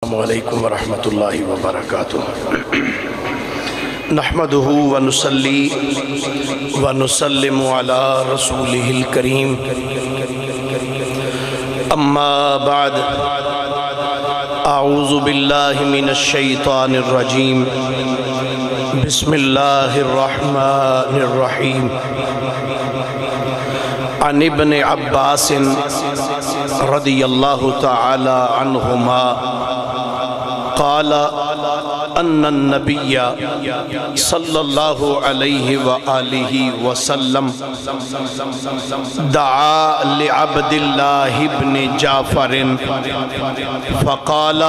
السلام علیکم ورحمۃ اللہ وبرکاتہ۔ نحمدہ ونصلی ونسلم علی رسولہ الکریم، اما بعد، اعوذ باللہ من الشیطان الرجیم، بسم اللہ الرحمن الرحیم۔ عن ابن عباس رضی اللہ تعالی عنہما قال ان النبی صلی اللہ علیہ وآلہ وسلم دعا لعبد اللہ بن جعفر فقال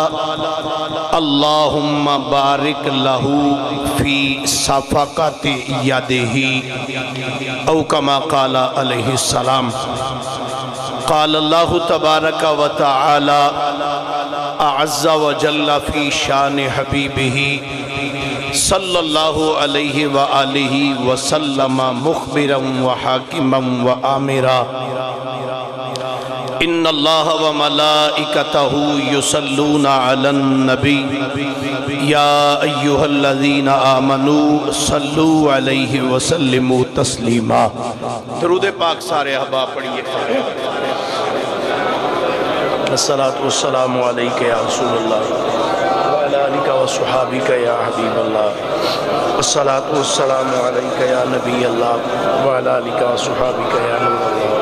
اللہم بارک لہو فی صفقت یدہ او کما قال علیہ السلام۔ قال اللہ تبارک و تعالی اعز و جل فی شان حبیبہ صلی اللہ علیہ وآلہ وسلم مخبرا و حاکما و آمرا ان اللہ و ملائکتہ یصلون علی النبی یا ایہا الذین آمنوا صلوا علیہ وسلموا تسلیما۔ درود پاک سارے احباب پڑھئے۔ الصلاة والسلام علیکہ یا رسول اللہ وعلی آلکہ وصحابکہ یا حبیب اللہ، الصلاة والسلام علیکہ یا نبی اللہ وعلی آلکہ وصحابکہ یا نور اللہ۔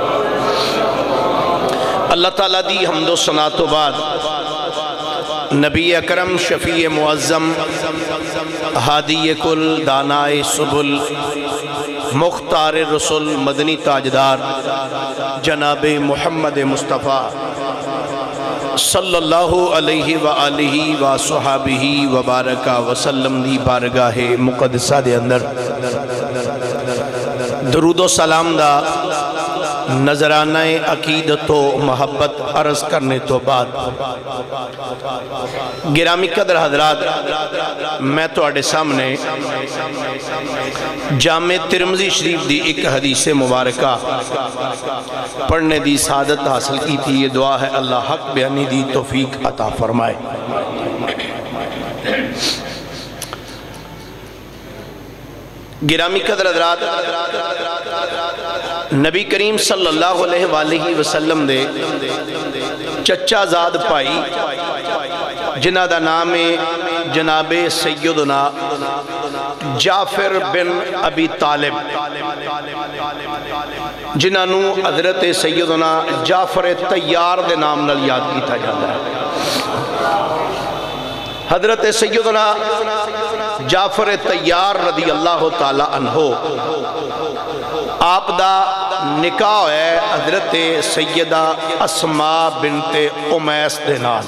اللہ تعالیٰ دی حمد و ثنا تو بعد نبی اکرم شفیع معظم ہادی کل دانائے سبل مختار رسول مدنی تاجدار جناب محمد مصطفیٰ صلی اللہ علیہ وآلہ وصحابہ وبارکہ وسلم دی بارگاہ مقدسہ دے اندر درود و سلام دا نظرانہ عقیدت و محبت عرض کرنے تو بعد گرامی قدر حضرات، میں تو آڑے سامنے جامع ترمذی شریف دی ایک حدیث مبارکہ پڑھنے دی سعادت حاصل کی تھی۔ یہ دعا ہے اللہ حق بیانی دی توفیق عطا فرمائے۔ گرامی قدر حضرات، نبی کریم صلی اللہ علیہ وآلہ وسلم دے چچا زاد پائی جنہ دا نام جناب سیدنا جعفر بن ابی طالب، جنہ نو حضرت سیدنا جعفر طیار دے نام نال یاد کیتا جاتا ہے۔ حضرت سیدنا جعفر طیار رضی اللہ تعالی عنہ آپ دا نکاح ہے حضرت سیدہ اسماء بنت امیس دے نال۔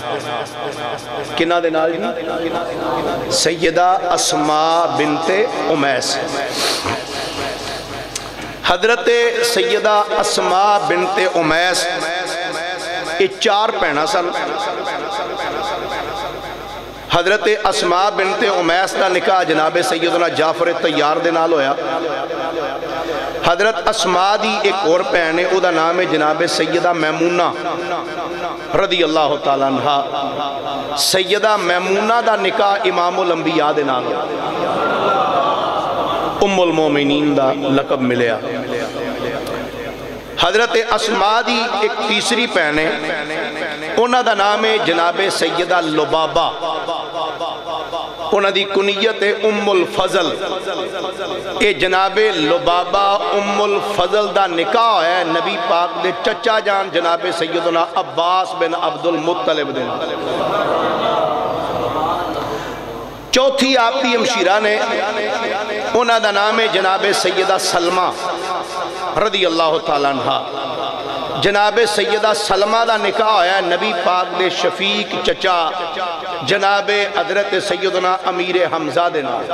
کنہ دے نال جی؟ سیدہ اسماء بنت امیس۔ حضرت سیدہ اسماء بنت امیس یہ چار پہنا سن۔ حضرت اسماء بنت امیس دا نکاح جناب سیدنا جعفر طیار دے نال ہویا۔ حضرت اسماء دی ایک اور پہن ہے، او دا نام ہے جناب سیدہ میمونہ رضی اللہ تعالیٰ عنہ۔ سیدہ میمونہ دا نکاح امام الانبیاء دے نال ہویا، ام المومنین دا لقب ملیا۔ حضرت اسماء دی ایک تیسری پہن ہے، انہاں دا نام ہے جناب سیدہ لبابہ، انہاں دی کنیت ہے ام الفضل۔ اے جناب لبابہ ام الفضل دا نکاح ہے نبی پاک دے چچا جان جناب سیدنا عباس بن عبد المطلب دے۔ چوتھی آپ دی ہمشیرہ نے، انہاں دا نام ہے جناب سیدہ سلمہ رضی اللہ تعالیٰ عنہ۔ جناب سیدہ سلمہ دا نکاح ہے نبی پاک دے شفیق چچا جناب حضرت سیدنا امیر حمزہ دے نال۔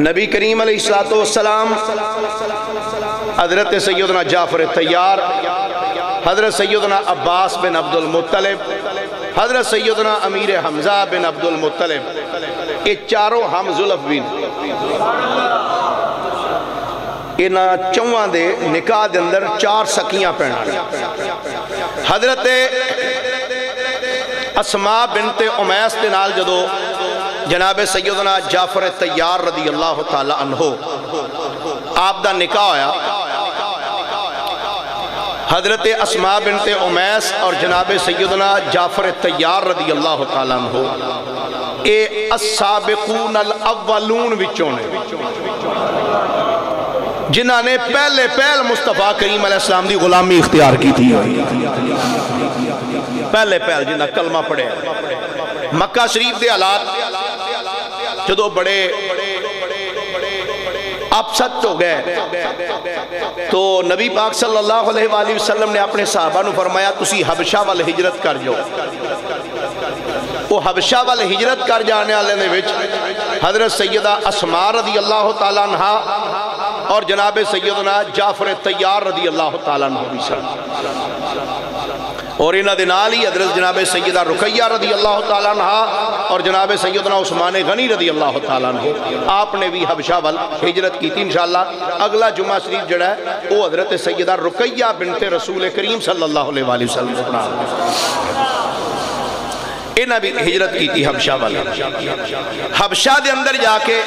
نبی کریم علیہ السلام حضرت سیدنا جعفر طیار، حضرت سیدنا عباس بن عبد المطلب، حضرت سیدنا امیر حمزہ بن عبد المطلب، یہ چاروں ہم زلف بین۔ انہاں چوہاں دے نکاح دے اندر چار سکیاں پہنا۔ حضرت اسما بنت امیس دے نال جدو جناب سیدنا جعفر طیار رضی اللہ تعالی عنہ آپ دا نکاح ہویا، حضرت اسما بنت امیس اور جناب سیدنا جعفر طیار رضی اللہ تعالی عنہ اے السابقون الاولون وچوں نے جنہاں نے پہلے مصطفیٰ کریم علیہ السلام دی غلامی اختیار کی تھی، پہلے جنہاں کلمہ پڑھے۔ مکہ شریف دے حالات جدو بڑے اپسٹ ہو گئے تو نبی پاک صلی اللہ علیہ وآلہ وسلم نے اپنے صحابہ نو فرمایا تسی حبشہ وال ہجرت کر جاؤ۔ وہ حبشہ وال ہجرت کر جانے والے نے وچ حضرت سیدہ اسما رضی اللہ تعالیٰ عنہ اور جناب سیدنا جعفر طیار رضی اللہ تعالیٰ عنہ بھی سن، اور انہاں دے نال ہی حضرت جناب سیدہ رقیہ رضی اللہ تعالیٰ عنہ اور جناب سیدنا عثمان غنی رضی اللہ تعالیٰ عنہ آپ نے بھی حبشہ وال ہجرت کی تھی۔ انشاءاللہ اگلا جمعہ شریف جڑا ہے وہ حضرت سیدہ رقیہ بنت رسول کریم صلی اللہ علیہ وآلہ وسلم سنا، انہاں بھی ہجرت کی تھی حبشہ وال۔ حبشہ دے اندر جا کے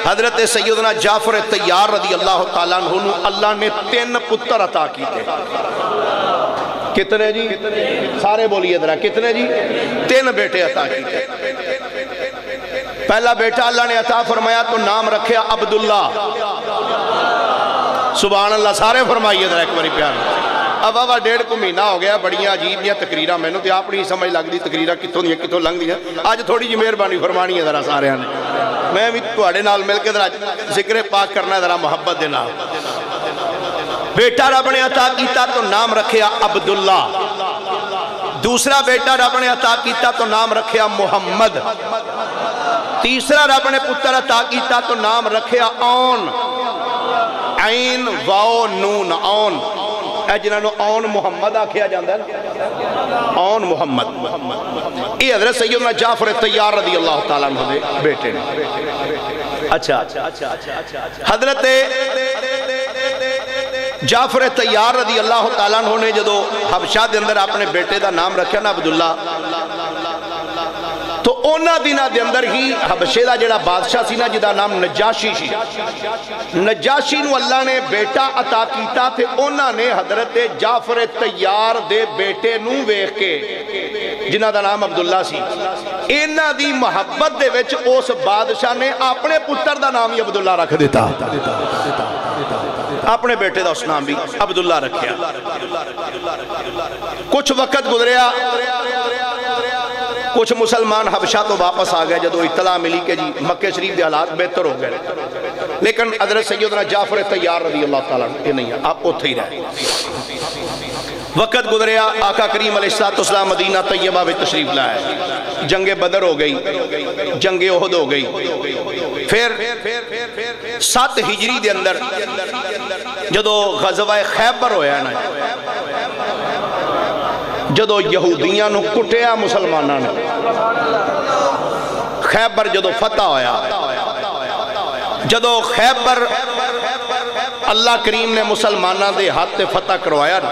حضرت سیدنا جعفر طیار رضی اللہ تعالیٰ عنہ اللہ نے 3 پتر عطا کیتے۔ کتنے جی؟ سارے بولیے ذرا کتنے جی؟ 3 بیٹے عطا کیتے۔ پہلا بیٹا اللہ نے عطا فرمایا تو نام رکھیا عبداللہ، سبحان اللہ، سارے فرمائیے ذرا ایک باری پیار۔ اب 1.5 مہینہ ہو گیا، بڑیاں عجیب دیاں تقریرہ میں نے تو آپ نہیں سمجھ لگ دی تقریرہ کتوں لنگ دیا۔ آج تھوڑی جی مہربانی فرمانی ہے ذرا سارے نے، میں بھی تواڈے نال مل کے ذرا ذکر پاک کرنا ہے ذرا محبت دے نال۔ بیٹا رب نے عطا کیتا تو نام رکھیا عبداللہ، دوسرا بیٹا رب نے عطا کیتا تو نام رکھیا محمد، تیسرا رب نے پتر عطا کیتا تو نام رکھیا اون، عین واو نون اون، اے جنہاں نو اون محمد آکھیا جاندہ ہے، اون محمد۔ یہ حضرت سیدنا جعفر طیار رضی اللہ تعالیٰ عنہ دے بیٹے نے۔ اچھا حضرت جعفر طیار رضی اللہ تعالیٰ عنہ نے جدو حبشہ دے اندر اپنے بیٹے دا نام رکھیا نا عبداللہ، تو اونا دینا دے اندر ہی حبشے دا جڑا بادشاہ سی نا جدا نام نجاشی سی، نجاشی نو اللہ نے بیٹا عطا کیتا تھے، اونا نے حضرت جعفر طیار دے بیٹے نو ویکھ کے جنہ دا نام عبداللہ سی، اینا دی محبت دے وچ اس بادشاہ نے اپنے پتر دا نام ہی عبداللہ رکھ دیتا، اپنے بیٹے دا اس نام بھی عبداللہ رکھیا۔ کچھ وقت گزریا، کچھ مسلمان حبشہ تو واپس آ گئے جدو اطلاع ملی کہ جی مکہ شریف دے حالات بہتر ہو گئے، لیکن حضرت سیدنا جعفر طیار رضی اللہ تعالیٰ یہ نہیں ہے، آپ اتھے ہی رہے۔ وقت گزریا، آقا کریم علیہ السلام مدینہ طیبہ میں تشریف لائے، جنگ بدر ہو گئی، جنگ احد ہو گئی، پھر 7 ہجری دے اندر جدو غزوہ خیبر ہویا نا، جدو یہودیاں نو کٹیا مسلمانہ نے، خیبر جدو فتح ہویا، جدو خیبر اللہ کریم نے مسلمانہ دے ہاتھ فتح کروایا نا،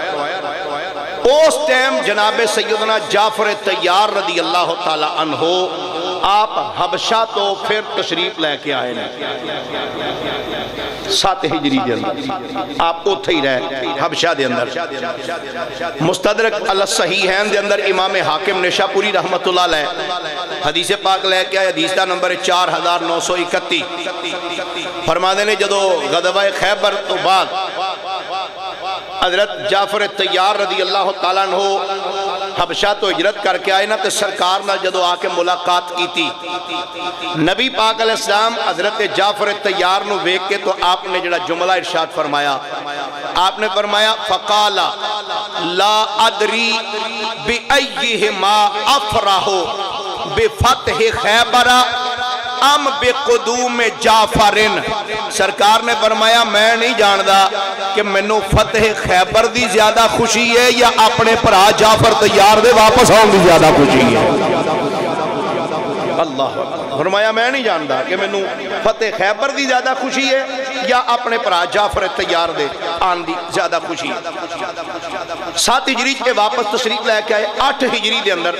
اس ٹائم جناب سیدنا جعفر طیار رضی اللہ تعالی عنہ آپ حبشہ تو پھر تشریف لے کے آئے نا، 7 ہجری دے اندر آپ اتھے ہی رہے حبشہ دے اندر۔ مستدرک الصحیحین دے اندر امام حاکم نشاپوری رحمت اللہ علیہ حدیث پاک لے کے آئے، حدیث دا نمبر 4931، فرمانے نے جدو غزوہ خیبر تو بعد حضرت جعفر طیار رضی اللہ تعالیٰ عنہ حبشہ تو ہجرت کر کے آئے نا، تو سرکار نے جدو آکے ملاقات کی تھی، نبی پاک علیہ السلام حضرت جعفر طیار نو ویک کے تو آپ نے جڑا جملہ ارشاد فرمایا، آپ نے فرمایا فقال لا ادری بأیہما افرح بفتح خیبر ام بقدوم جعفرن، سرکار نے فرمایا میں نہیں جاندہ کہ منو فتح خیبر دی زیادہ خوشی ہے یا اپنے پرا جعفر طیار دے واپس آؤں دی زیادہ خوشی ہے۔ اللہ فرمایا میں نہیں جاندہ کہ منو فتح خیبر دی زیادہ خوشی ہے یا اپنے پرا جعفر تیار دے آن دی زیادہ خوشی 7 ہجری کے واپس تشریف لے کے آئے 8 ہجری دے اندر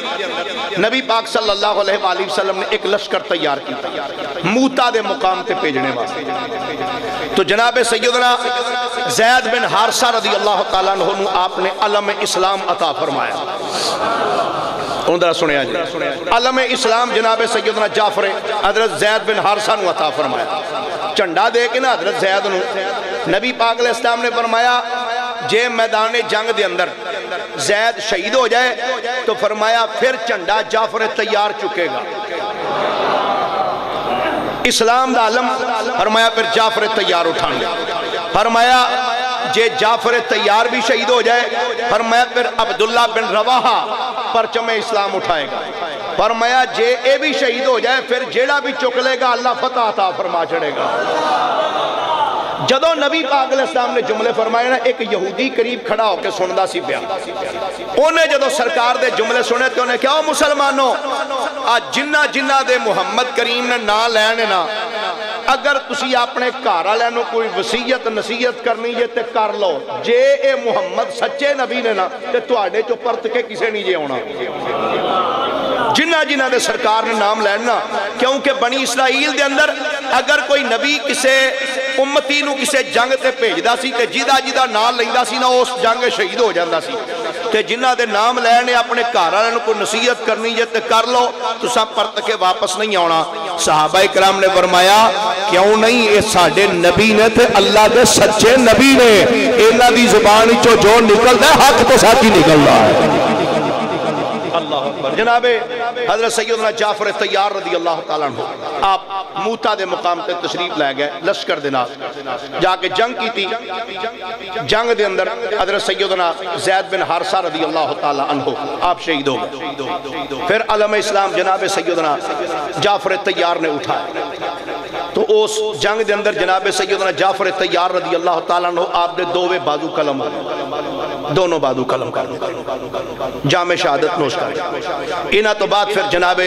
نبی پاک صلی اللہ علیہ وآلہ وسلم نے ایک لشکر تیار کی موتا دے مقام تے بھیجنے واسطے تو جناب سیدنا زید بن حارثہ رضی اللہ تعالیٰ عنہ آپ نے علم اسلام عطا فرمایا اندرہ سنیا جی علم اسلام جناب سیدنا جعفر حضرت زید بن حارثہ نو عطا فرمایا چنڈا دے کے نا حضرت زید نو نبی پاک علیہ السلام نے فرمایا جے میدان جنگ دے اندر زید شہید ہو جائے تو فرمایا پھر چنڈا جعفر تیار چکے گا اسلام دا علم فرمایا پھر جعفر تیار اٹھانے فرمایا جے جعفر تیار بھی شہید ہو جائے فرمایا پھر عبداللہ بن رواحہ پرچم اسلام اٹھائے گا فرمایا جے اے بھی شہید ہو جائے پھر جیڑا بھی چک لے گا اللہ فتح عطا فرما چڑھے گا جدو نبی پاک علیہ السلام نے جملے فرمائے نا ایک یہودی قریب کھڑا ہو کے سندا سی پیا انہیں جدو سرکار دے جملے سنے تو انہیں کیا ہو مسلمانوں آج جنہ دے محمد کریم نے نا لینے نا اگر تسی اپنے کارا لینو کوئی وسیعت نصیحت کرنی جے تے کر لو جے اے محمد سچے نبی نے نا تے تو آڑے چو پرت کے کسے نہیں جے ہونا جنہ دے سرکار نے نام لینا کیونکہ بنی اسرائیل دے اندر اگر کوئی نبی کسے امتی نو کسے جنگ تے بھیج دا سی تے جیدہ نام لیندہ سی نا اس جنگ شہید ہو جاندہ سی تے جنہ دے نام لینے اپنے کارا لینے کو نصیحت کرنی جے تے کر لو تو سب پرت کے واپس نہیں آنا صحابہ اکرام نے فرمایا کیوں نہیں اے ساڑھے نبی نے تے اللہ دے سچے نبی نے اینا دی زبانی جو نکل دے حق تو ساتھ ہی نکل رہا ہے اللہ اکبر جناب حضرت سیدنا جعفر تیار رضی اللہ تعالیٰ عنہ آپ موتا دے مقام تے تشریف لے گئے لشکر دے نال جا کے جنگ کی تھی جنگ دے اندر حضرت سیدنا زید بن حارثہ رضی اللہ تعالیٰ عنہ آپ شہید ہو گئے پھر علم اسلام جناب سیدنا جعفر تیار نے اٹھایا تو اس جنگ دے اندر جناب سیدنا جعفر تیار رضی اللہ تعالیٰ عنہ آپ نے دووے بازو قلم دونوں بازو قلم کر جامع شہادت نوش کر انہا تو بعد پھر جناب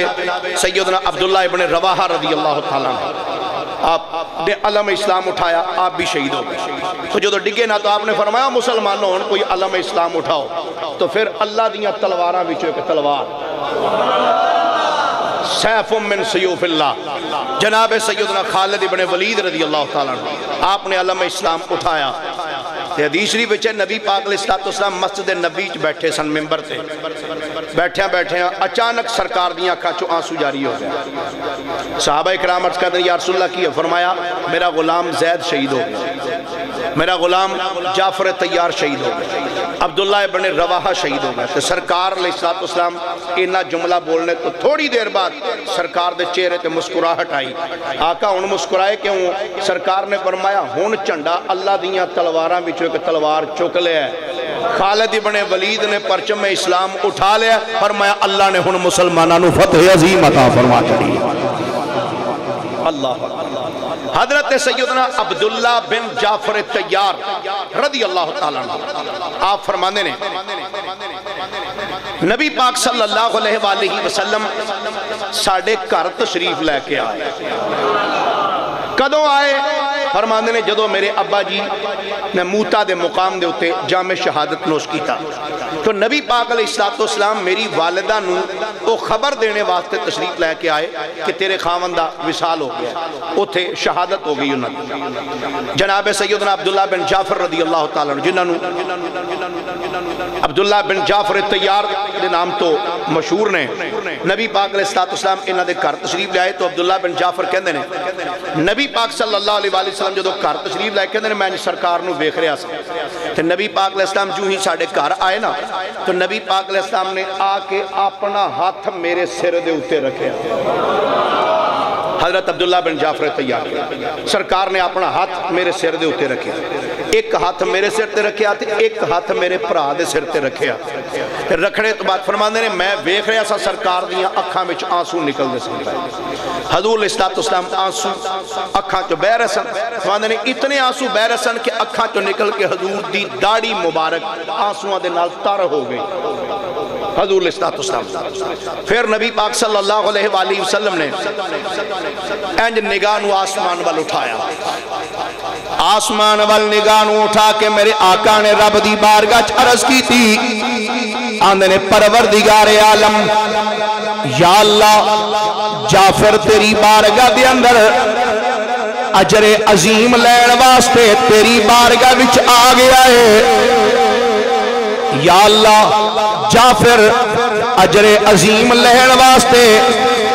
سیدنا عبداللہ ابن رواحہ رضی اللہ تعالیٰ عنہ آپ نے علم اسلام اٹھایا آپ بھی شہید ہو گئے تو جو تو ڈگے نہ تو آپ نے فرمایا مسلمانوں کوئی علم اسلام اٹھاؤ تو پھر اللہ دیاں تلواراں بچو ایک تلوار سیف من سیوف اللہ جناب سیدنا خالد ابن ولید رضی اللہ تعالیٰ عنہ آپ نے علم اسلام اٹھایا حدیث شریف وچ نبی پاک علیہ السلام مسجد نبی بیٹھے سن ممبر تے بیٹھے اچانک سرکار دیاں آنکھاں چو آنسو جاری ہو گیا صحابہ اکرام عرض کہتے ہیں یا رسول اللہ کی فرمایا میرا غلام زید شہید ہو گیا میرا غلام جعفر تیار شہید ہو گیا عبداللہ ابن رواحہ شہید ہو گیا تو سرکار علیہ السلام انہا جملہ بولنے تو تھوڑی دیر بعد سرکار دے چہرے تے مسکراہٹ آئی آقا ان مسکرائے کیوں سرکار نے فرمایا ہون چنڈا اللہ دیاں تلواراں بچو ایک تلوار چک لے ہے خالد ابن ولید نے پرچم اسلام اٹھا لیا فرمایا اللہ نے ہن مسلمانانو فتح عظیم عطا فرما چڑھی اللہ حضرت سیدنا عبداللہ بن جعفر تیار رضی اللہ تعالیٰ عنہ آپ فرمانے نے نبی پاک صلی اللہ علیہ وآلہ وسلم ساڑھے گھر تشریف لے کے آئے کدوں آئے فرمانے نے جدو میرے ابا جی نے موتا دے مقام دے ہوتے جامع شہادت نوش کی تھا تو نبی پاک علیہ السلام میری والدہ نو وہ خبر دینے واسطے تشریف لے کے آئے کہ تیرے خاوندہ وصال ہو گیا اوتھے شہادت ہو گئی انہوں جناب سیدنا عبداللہ بن جعفر رضی اللہ تعالیٰ جنہوں عبداللہ بن جعفر تیار دے نام تو مشہور نے نبی پاک علیہ السلام انہوں دے گھر تشریف لے آئے تو عبداللہ بن جعفر کہندے نے نبی پاک صلی اللہ علیہ وسلم جو گھر تشریف لے کہندے نے میں سرکار نو ویکھ رہا سا تے نبی پاک علیہ السلام جو ہی ساڑھے گھر آئے نا تو نبی پاک علیہ السلام نے آ کے اپنا ہاتھ میرے سر دے اتے رکھے حضرت عبداللہ بن جعفر تیار سرکار نے اپنا ہاتھ میرے سر دے اتے رکھے ایک ہاتھ میرے سر تے رکھیا تے ایک ہاتھ میرے پرا دے سر تے رکھیا رکھنے تو بات فرماندے نے میں ویکھ رہا سا سرکار دیاں اکھاں وچ آنسو نکل دے سن حضور علیہ السلام آنسو اکھاں چو بہ رہے سن فرماندے نے اتنے آنسو بہ رہے سن کہ اکھاں چو نکل کے حضور دی داڑھی مبارک آنسوਆਂ دے نال تر ہو گئی حضور علیہ السلام پھر نبی پاک صلی اللہ علیہ وآلہ وسلم نے انج نگاہ نو آسمان وال اٹھایا آسمان وال نگاہ نو اٹھا کے میرے آقا نے رب دی بارگاہ چ عرض کی تھی آندے نے پروردگار عالم یا اللہ جعفر تیری بارگاہ دے اندر اجر عظیم لین واسطے تیری بارگاہ وچ آ گیا ہے یا اللہ جعفر اجر عظیم لین واسطے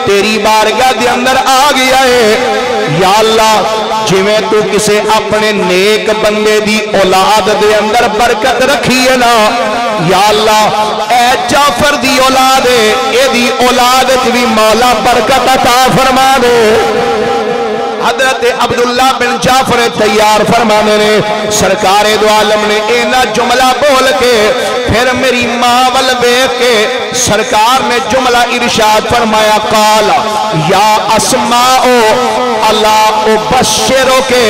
تیری بارگاہ دے اندر آ گیا ہے یا اللہ جویں تو کسے اپنے نیک بندے دی اولاد دے اندر برکت رکھی ہے نا یا اللہ اے جعفر دی اولاد ہے اے دی اولاد بھی مولا برکت عطا فرما دے حضرت عبداللہ بن جعفر تیار فرمانے نے سرکار دو عالم نے اینا جملہ بول کے پھر میری ماں والبے کے سرکار نے جملہ ارشاد فرمایا قال یا اسماء اللہ ابشرو کے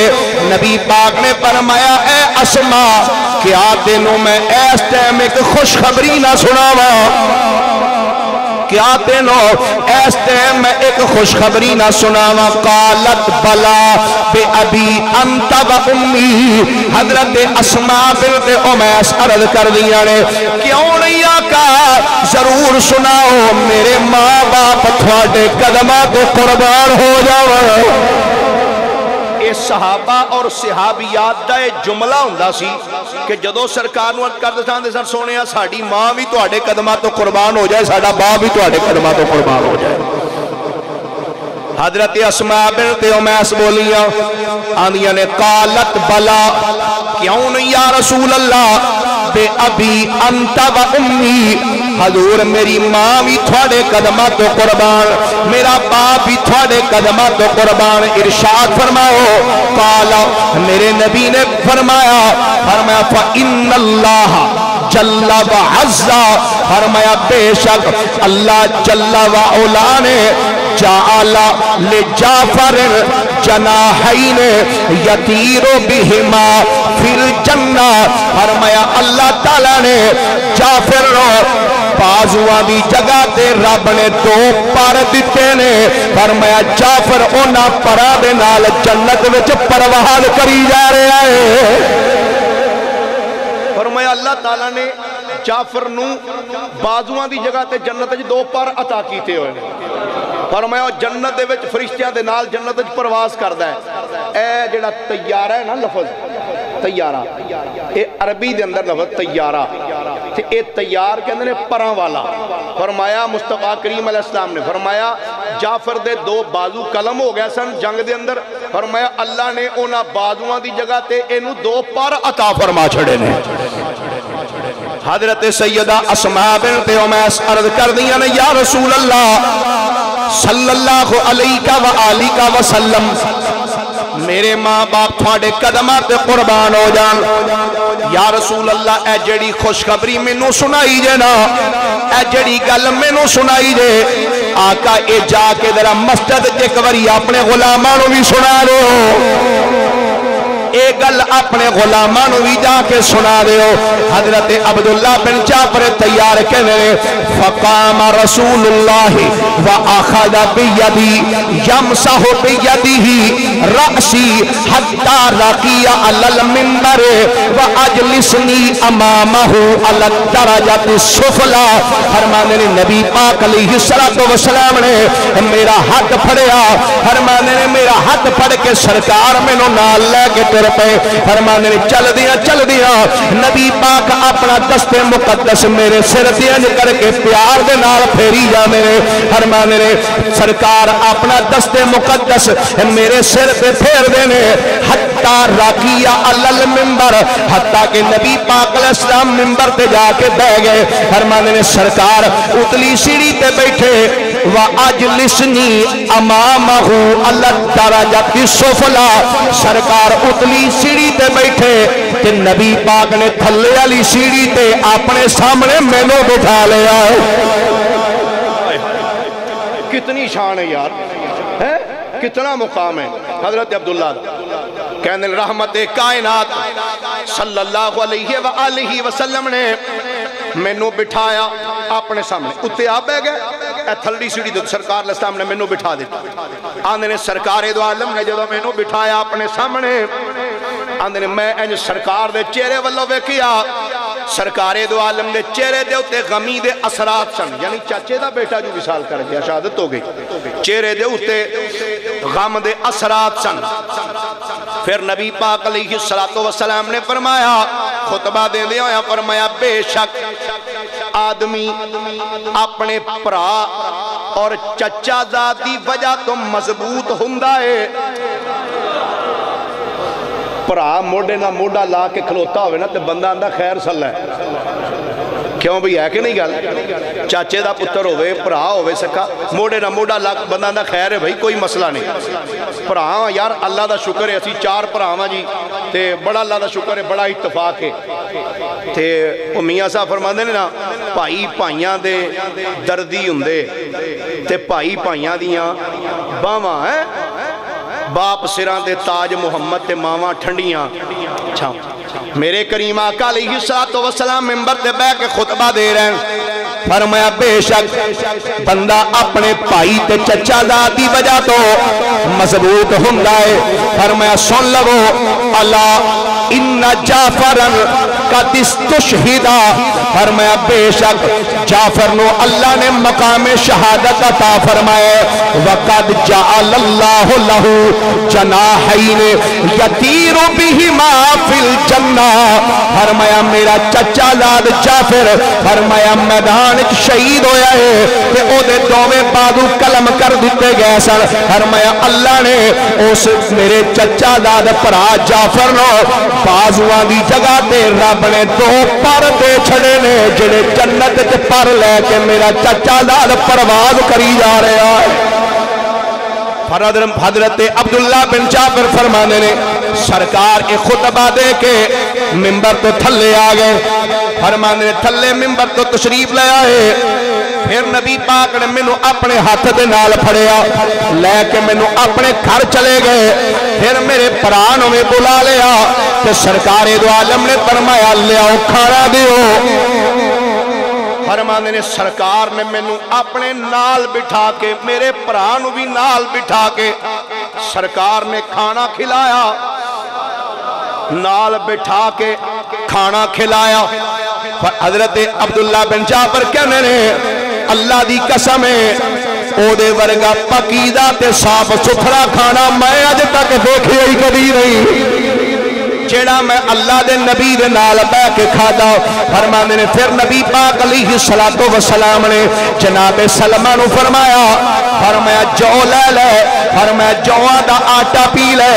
نبی پاک نے فرمایا اے اسماء کیا تینوں میں اس ٹائم ایک خوشخبری نہ سناوا کیا تینوں اس ٹائم میں ایک خوشخبری نہ سناوا قالت بلا بے ابی انت و امی حضرت اسماء بنت امیس عرض کر دیا نے کیوں نہیں آقا ضرور سناؤ میرے ماں باپ تھوڑے قدمہ کو قربان ہو جاؤ صحابہ اور صحابیات دا جملہ ہوندا سی کہ جدو سرکار نو کردے سن سر سونے ساڈی ماں بھی تواڈے قدماں تو قربان ہو جائے ساڈا باپ بھی تواڈے قدماں تو قربان ہو جائے حضرت اسماء بنت امیس بولیاں آندیاں نے قالت بلا کیوں نہیں یا رسول اللہ بے ابی انت و امی حضور میری ماں بھی تھوڑے قدمہ تو قربان میرا باپ بھی تھوڑے قدمہ تو قربان ارشاد فرماؤ قالا میرے نبی نے فرمایا فَإِنَّ اللَّهَ جَلَّ وَعَزَّ فرمایا بے شک اللہ جل وعلا نے جعل لجعفر جناحین یطیر بہما فی الجنہ فرمایا اللہ تعالیٰ نے جعفر رو بازوਆਂ دی جگہ تے رب نے دو پر دیتے نے فرمایا جعفر اونا پرا دے نال جنت وچ پرواز کری جا رہا ہے فرمایا اللہ تعالیٰ نے جعفر نو بازوਆਂ دی جگہ تے جنت وچ دو پر عطا کیتے ہوئے فرمایا جنت دے وچ فرشتیاں دے نال جنت وچ پرواز کردا ہے اے جڑا طیارہ ہے نا لفظ طیارہ اے عربی دے اندر لفظ طیارہ تے اے طیار کہندے نے پراں والا فرمایا مصطفیٰ کریم علیہ السلام نے فرمایا جعفر دے دو بازو قلم ہو گئے سن جنگ دے اندر فرمایا اللہ نے انہاں بازوਆਂ دی جگہ تے اینو دو پر عطا فرما چھڑے نے حضرت سیدہ اسماء بنت امیس عرض کر دیا نے یا رسول اللہ صلی اللہ علیہ وآلہ وسلم میرے ماں باپ تھوڑے قدمات قربان ہو جان یا رسول اللہ اے جڑی خوشخبری میں نو سنائی جے نا اے جڑی گل میں نو سنائی جے آقا اے جا کے ذرا مسجد جے کوری اپنے غلامانو بھی سنا دے اے گل اپنے غلامانو بھی جا کے سنا دے حضرت عبداللہ بن جعفر تیار کہنے فقام رسول اللہ وآخذ بیدی یمسح بیدی رأسی حتی رقی علی المنبر واجلسنی امامہ علی الدرجت السفلی فرمانے نے نبی پاک علیہ السلام نے میرا ہاتھ پھڑیا فرمانے نے میرا ہاتھ پھڑ کے سرکار میں نو نال لے کے تر پہ فرمانے نے چل دیا نبی پاک اپنا دست مقدس میرے سر دین کر کے پیار دے نال پھیری جا میرے فرمانے نے سرکار اپنا دست مقدس میرے سر پہ پھیر دینے حتی راکیہ علی المنبر حتی کہ نبی پاک علیہ السلام منبر تے جا کے بہ گئے فرمانے نے سرکار اتلی سیڑھی تے بیٹھے وَأَجْلِسْنِي أَمَامَهُ عَلَى الدَّرَجَةِ السُّفْلَى سرکار اتلی سیڑھی تے بیٹھے تے نبی پاک نے تھلے والی سیڑھی تے اپنے سامنے مینوں بٹھا لیا کتنی شان ہے یار کتنا مقام ہے حضرت عبداللہ کہنے رحمت کائنات صلی اللہ علیہ وآلہ وسلم نے مینوں بٹھایا اپنے سامنے اتے آپ بہ گئے اے تھلڑی سیڑھی دے سرکار علیہ السلام نے مینوں بٹھا دیتا آندے نے سرکار دو عالم نے جدو مینوں بٹھایا اپنے سامنے آندے نے میں انج سرکار دے چہرے والو ویکھیا سرکار دو عالم دے چہرے دے اتے غمی دے اثرات سن یعنی چاچے دا بیٹا جو وصال کر گیا شہادت ہو گئی چہرے دے اتے غم دے اثرات سن پھر نبی پاک علیہ السلام نے فرمایا خطبہ دے دیا ہویا فرمایا بے شک آدمی اپنے پرا اور چچا ذاتی وجہ تو مضبوط ہندہ ہے پرا موڑے نہ موڑا لا کے کھلوتا ہوئے نا تے بندہ اندہ خیر صلی ہے کیوں بھی ہے کہ نہیں گل چاچے دا پتر ہوئے پرا ہوئے سکا موڑے نہ موڑا لا بندہ اندہ خیر ہے بھائی کوئی مسئلہ نہیں پرا یار اللہ دا شکر ہے اسی 4 پرا جی تے بڑا اللہ دا شکر ہے بڑا اتفاق ہے تے وہ میاں صاحب فرماندے نے نا بھائی بھائیاں دے دردی ہندے تے بھائی بھائیاں دیاں باواں ہیں باپ سران دے تاج محمد تے ماما ٹھنڈیاں میرے کریم آقا علیہ السلام ممبر تے بیٹھ کے خطبہ دے رہے ہیں فرمایا بے شک بندہ اپنے بھائی تے چچا ذاتی وجہ تو مضبوط ہوندا ہے فرمایا سن لو الا ان جعفرن قد استشہدا فرمایا بے شک جعفر نو اللہ نے مقام شہادت عطا فرمائے وقد جعل اللہ لہ جناحین یطیر بہما فی الجنہ فرمایا میرا چچا زاد جعفر فرمایا میدان شہید ہویا ہے کہ او دے دوویں بازو قلم کر دیتے گئے سن فرمایا اللہ نے اس میرے چچا زاد پرا جعفر نو بازوان دی جگہ تے رب نے 2 پر دے چھڑے نے جنہیں جنت تے پر لے کے میرا چچا زاد پرواز کری جا رہا ہے حضرت عبداللہ بن جعفر فرمانے نے سرکار کے خطبہ دے کے ممبر تو تھلے آگئے فرمانے نے تھلے ممبر تو تشریف لے آئے پھر نبی پاک نے میں اپنے ہاتھ دے نال پھڑیا لے کے میں اپنے گھر چلے گئے پھر میرے پرانوں میں بلا لیا کہ سرکار دو عالم نے فرمایا لیاؤ کھانا دیو فرمانے نے سرکار نے میں اپنے نال بٹھا کے میرے پرانوں بھی نال بٹھا کے سرکار نے کھانا کھلایا نال بٹھا کے کھانا کھلایا حضرت عبداللہ بن جعفر کہنے نے اللہ دی قسم ہے او دے ورگا پاکیزہ تے صاف ستھرا کھانا میں اج تک دیکھے ہی کبھی نہیں جیڑا میں اللہ دے نبی دے نال بہ کے کھادا فرمانے نے پھر نبی پاک علیہ السلام نے جناب سلمہ نو فرمایا جو لے لے فرمایا جوان دا آٹا پی لے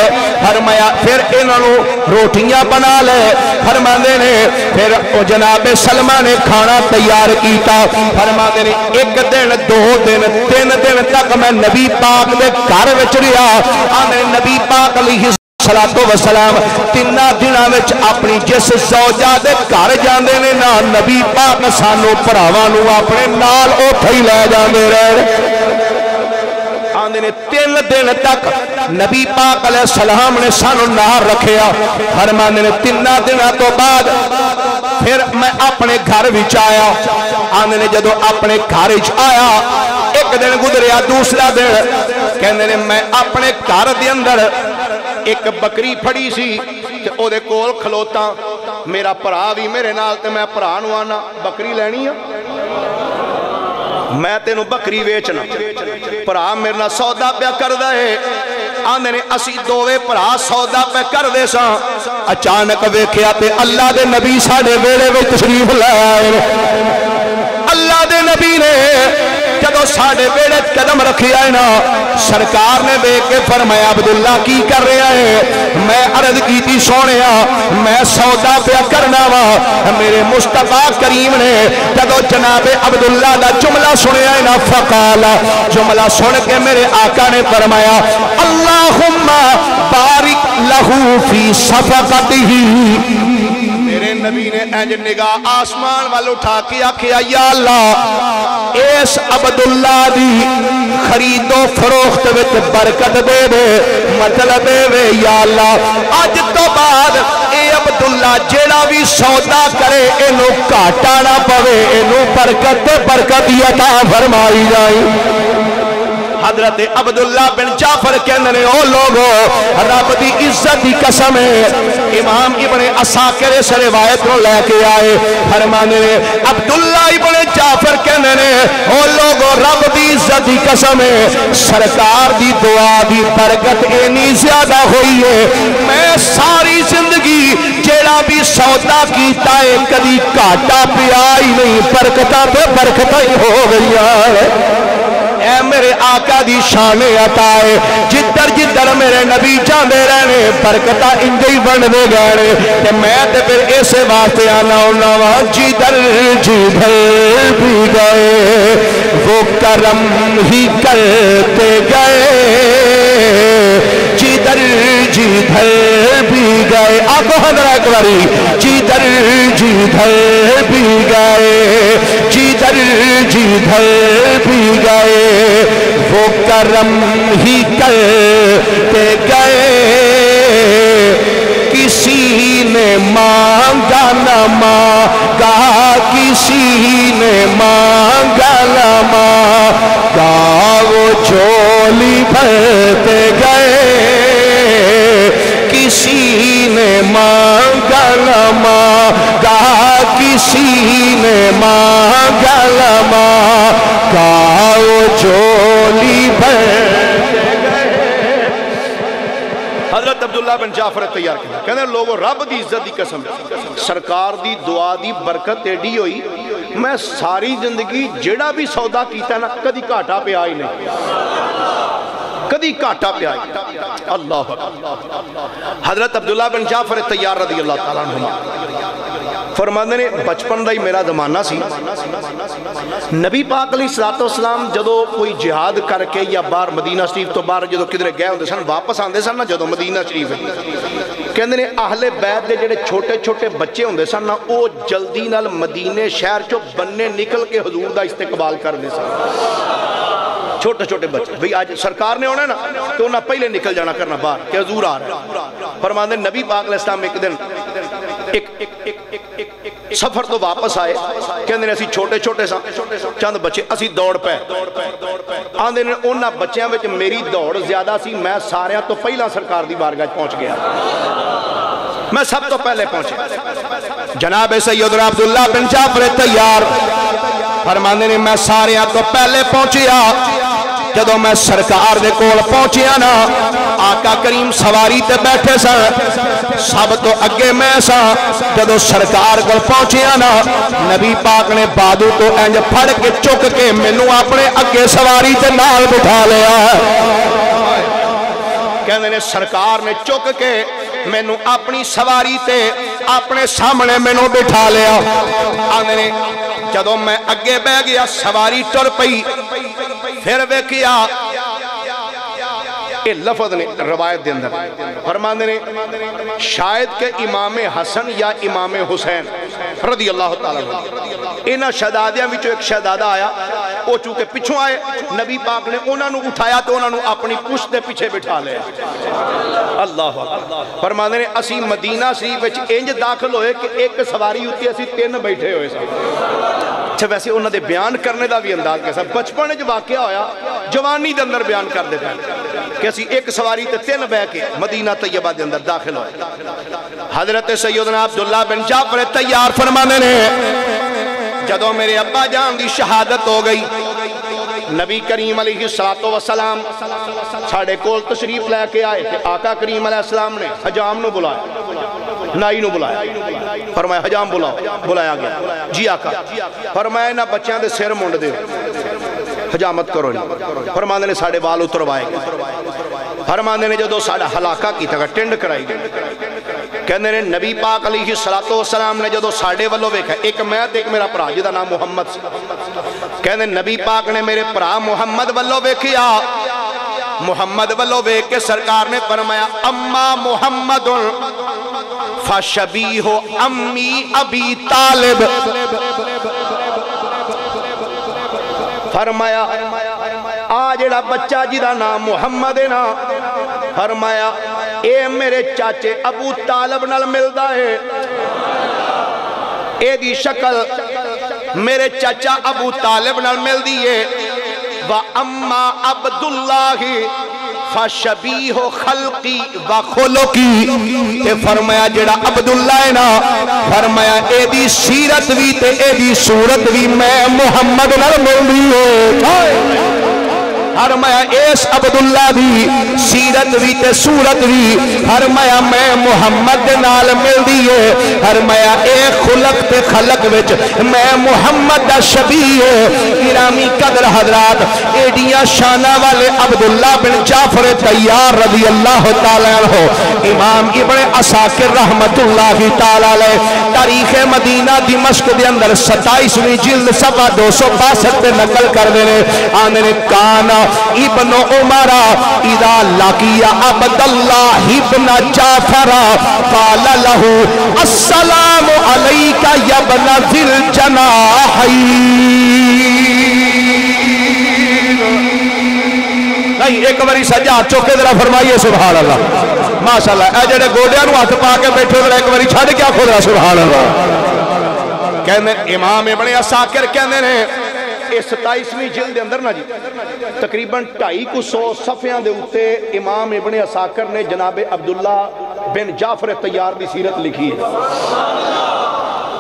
فرمایا پھر انہوں روٹیاں بنا لے فرمانے نے پھر جناب سلمہ نے کھانا تیار کیتا فرمانے نے 1 دن 2 دن 3 دن تک میں نبی پاک دے گھر وچ رہیا آنے نبی پاک علیہ السلام 3 دنوں میں اپنی جس زوجہ دے گھر جاندے نے نا نبی پاک سانو پراواں نو اپنے نال اوتھے ہی لے جاندے رہے آندے نے 3 دن تک نبی پاک علیہ السلام نے سانو نال رکھیا فرمانے نے 3 دنوں تو بعد پھر میں اپنے گھر وچ آیا آندے نے جدو اپنے گھر وچ آیا 1 دن گزریا دوسرا دن کہندے نے میں اپنے گھر دے اندر ایک بکری پھڑی سی تے او دے کول کھلوتا میرا پرا بھی میرے نال تے میں پرا نو آنا بکری لینی ہے میں تینوں بکری ویچنا پرا میرے نال سودا پیا کردا ہے آندے نے اسی دوویں پرا سودا پہ کر دے ساں اچانک ویکھیا تے اللہ دے نبی ساڈے ویڑے وچ تشریف لے آئے اللہ دے نبی نے جدو ساڑھے بیڑے قدم رکھی آئے نا سرکار نے دیکھ کے فرمایا عبداللہ کی کر رہا ہے میں عرض کی تھی سونیا میں سودا پہ کرنا وا میرے مصطفیٰ کریم نے جدو جناب عبداللہ دا جملہ سنے آئے نا فقالا جملہ سن کے میرے آقا نے فرمایا اللہم بارک لہو فی صفقتہی میرے نبی نے انج نگاہ آسمان وال اٹھا کے آکھیا یا اللہ اس عبداللہ دی خرید و فروخت وچ برکت دے دے مطلب دے یا اللہ اج تو بعد اے عبداللہ جیڑا بھی سودا کرے اینو گھاٹا نہ پوے اینو برکت عطا فرمائی جائے حضرت عبداللہ بن جعفر کہندے نے او لوگو رب دی عزت دی قسم ہے امام ابن عساکر سے روایت کو لے کے آئے فرمانے نے عبداللہ ابن جعفر کہندے نے او لوگو رب دی عزت دی قسم ہے سرکار دی دعا دی برکت اینی زیادہ ہوئی ہے میں ساری زندگی جیڑا بھی سودا کیتا ہے کدی کاٹا پیا ہی نہیں برکتاں تے برکتاں ہی ہو گئی اے میرے آقا دی شان عطا ہے جدھر جدھر میرے نبی جاندے رہنے برکتاں انجے ہی بندے گئے تے میں تے پھر ایسے واسطے آنا ہونا وا جدھر جدھر بھی گئے وہ کرم ہی کرتے گئے جدھر جدھر بھی گئے آپ حضرہ ایک باری جدھر جدھر بھی گئے جدھر جدھر بھی گئے وہ کرم ہی کرتے گئے کسی نے مانگا نہ مانگا کسی نے مانگا نہ مانگا وہ جھولی بھرتے گئے کسی نے مانگا نہ مانگا کسی نے مانگا نہ مانگا وہ جھولی بھرتے گئے حضرت عبداللہ بن جعفر تیار کیا کہنے لوگوں رب دی عزت دی قسم سرکار دی دعا دی برکت ایڈی ہوئی میں ساری زندگی جڑا بھی سودا کیتا ہے نا کدی گھاٹا پہ آئی نہیں کدی گھاٹا پہ آئی اللہ حضرت عبداللہ بن جعفر تیار رضی اللہ تعالیٰ عنہ فرمانے نے بچپن دا ہی میرا زمانہ سی نبی پاک علیہ السلام جدو کوئی جہاد کر کے یا باہر مدینہ شریف تو باہر جدو کدھر گئے ہوندے سن واپس آندے سن نا جدو مدینہ شریف کہندے نے اہل بیت دے جڑے چھوٹے چھوٹے بچے ہوندے سن نا او جلدی نال مدینے شہر چو بننے نکل کے حضور دا استقبال کر دے سن چھوٹے چھوٹے بچے بھئی آج سرکار نے ہونا نا تو انہاں پہلے نکل جانا کرنا باہر کہ حضور آ رہا ہے فرماندے نبی پاک علیہ السلام ایک دن سفر تو واپس آئے کہندے نے اسی چھوٹے چھوٹے سا چند بچے اسی دوڑ پہ آندے نے انہاں بچیاں وچ میری دوڑ زیادہ سی میں ساریاں تو پہلا سرکار دی بارگاہ پہنچ گیا میں سب تو پہلے پہنچے جناب سیدنا عبداللہ بن جعفر تیار فرماندے نے میں ساریاں تو پہلے پہنچیا جدو میں سرکار دے کول پہنچیا نا آقا کریم سواری تے بیٹھے سا سب تو اگے میں سا جدو سرکار کول پہنچیا نا نبی پاک نے بادو تو انج پھڑ کے چک کے مینوں اپنے اگے سواری تے نال بٹھا لیا کہندے نے سرکار نے چک کے مینوں اپنی سواری تے اپنے سامنے مینوں بٹھا لیا آندے نے جدو میں اگے بہ گیا سواری ٹر پئی پھر ویکھیا یہ لفظ نے روایت دے اندر فرماندے نے شاید کہ امام حسن یا امام حسین رضی اللہ تعالیٰ انہاں شہدادیاں وچوں ایک شہدادہ آیا وہ چونکہ پچھوں آئے نبی پاک نے انہاں نو اٹھایا تو انہاں نو اپنی پشت دے پیچھے بٹھا لیا اللہ فرماندے نے اسی مدینہ شریف وچ انج داخل ہوئے کہ ایک سواری ہوتی اسی 3 بیٹھے ہوئے سا اچھا ویسے انہاں دے بیان کرنے دا بھی انداز کیسا بچپن جو واقعہ ہویا جوانی دے اندر بیان کر دیتا ہے کہ اسی ایک سواری تے 3 بہ کے مدینہ طیبہ دے اندر داخل ہوئے حضرت سیدنا عبداللہ بن جعفر تیار فرمانے نے جدو میرے ابا جان دی شہادت ہو گئی نبی کریم علیہ السلام ساڑھے کول تشریف لے کے آئے کہ آقا کریم علیہ السلام نے حجام نو بلایا نائی نو بلایا فرمایا حجام بلایا گیا جی آقا فرمایا نا بچیاں دے سر منڈ دے حجامت کرو نہیں فرمانے نے ساڑھے بال اتروائے گئے فرمانے نے جدو ساڑھا حلاقہ کی تھا ٹنڈ کرائی گئے کہنے نے نبی پاک علیہ السلام نے جدو ساڑھے والو ویکھا ایک میں ایک میرا پرا جدا نام محمد سی کہنے نبی پاک نے میرے پرا محمد والو ویکھیا محمد والو ویکھ کے سرکار نے فرمایا اما محمد فشبیہ امی ابی طالب فرمایا آجڑا بچہ جدا نام محمد نا فرمایا اے میرے چاچے ابو طالب نال ملدا ہے اے دی شکل میرے چاچا ابو طالب نال مل دیئے وَأَمَّا عَبْدُ اللَّهِ فَشَبِيهُ خَلْقِي وَخُلُقِي تے فرمایا جڑا عبداللہ ہے نا فرمایا اے دی سیرت بھی تے اے دی صورت بھی میں محمد نال ملدی ہو فرمایا اس عبداللہ دی سیرت بھی تے صورت بھی فرمایا میں محمد نال ملدی ہے فرمایا اے خلق تے خلق وچ میں محمد دا شبیہ گرامی قدر حضرات ایڈیاں شانہ والے عبداللہ بن جعفر طیار رضی اللہ تعالیٰ عنہ امام ابن عساکر رحمت اللہ تعالیٰ علیہ تاریخ مدینہ دمشق دے اندر 27ویں جلد صفحہ 262 تے نقل کر دینے آنے نے کانا ابن عمر اذا لقی عبداللہ ابن جعفر قال له السلام علیکہ یا ابن ذی الجناحین نہیں ایک باری سجاد چوکے ذرا فرمائیے سبحان اللہ ماشاءاللہ اے جڑے گوڑیاں نو ہاتھ پا کے بیٹھے ذرا ایک باری چھڑ کیا خود رہا سبحان اللہ کہنے امام ابن عساکر کہنے نے اس 27ویں جلد دے اندر نا جی تقریباً 250 صفحیاں دے اتے امام ابن عساکر نے جناب عبداللہ بن جعفر طیار دی سیرت لکھی ہے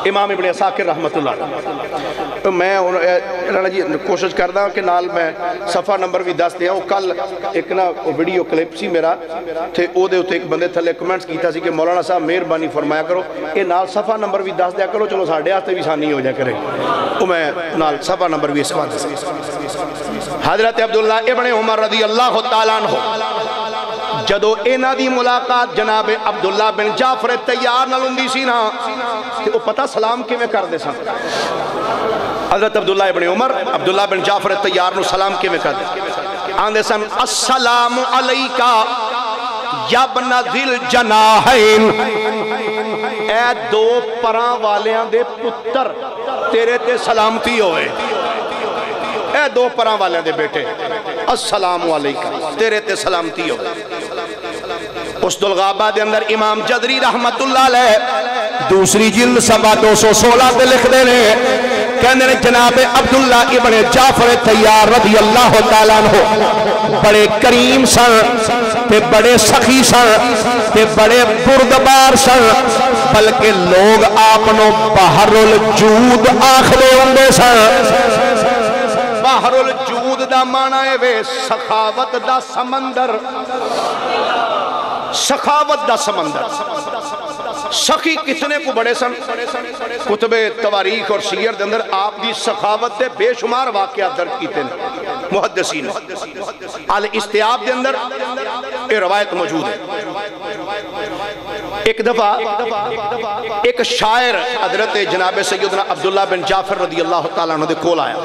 امام ابن عساکر رحمت اللہ میں جی کوشش کردہ ہوں کہ نال میں صفحہ نمبر بھی دس دیا وہ کل ایک نا ویڈیو کلپ سی میرا تھے او دے ہوتے ایک بندے تھلے کمنٹس کیتا سی کہ مولانا صاحب مہربانی فرمایا کرو اے نال صفحہ نمبر بھی دس دیا کرو چلو ساڑھے آستے بھی سانی ہو جائے کرے وہ میں نال صفحہ نمبر بھی اس بات سے حضرت عبداللہ ابن عمر رضی اللہ تعالیٰ عنہ جدو اینا دی ملاقات جناب عبداللہ بن جعفر طیار نال ہوندی سی نا کہ وہ پتہ سلام کے میں کر دے سا حضرت عبداللہ ابن عمر عبداللہ بن جعفر طیار نو سلام کے میں کر دے آندے سن السلام علیکہ یا ابن ذی الجناحین اے دو پراں والیاں دے پتر تیرے تے سلامتی ہوئے اے دو پراں والیاں دے بیٹے السلام علیکہ تیرے تے سلامتی ہوئے اس دلغابہ دے اندر امام جدری رحمت اللہ علیہ دوسری جلد صفحہ 216 تے لکھ دینے کہنے نے جناب عبداللہ ابن جعفر طیار رضی اللہ تعالیٰ عنہ بڑے کریم سن تے بڑے سخی سن تے بڑے بردبار سن بلکہ لوگ آپنوں بحر الجود آخرے ہوندے سن بحر الجود دا معنی وے سخاوت دا سمندر سخاوت دا سمندر سخی کتنے کو بڑے سن کتب تواریخ اور سیر دے اندر آپ دی سخاوت دے بے شمار واقعات درد کیتے ہیں محدثین الاستیاب دے اندر یہ روایت موجود ہے ایک دفعہ ایک شاعر حضرت جناب سیدنا عبداللہ بن جعفر رضی اللہ تعالیٰ عنہ دے کول آیا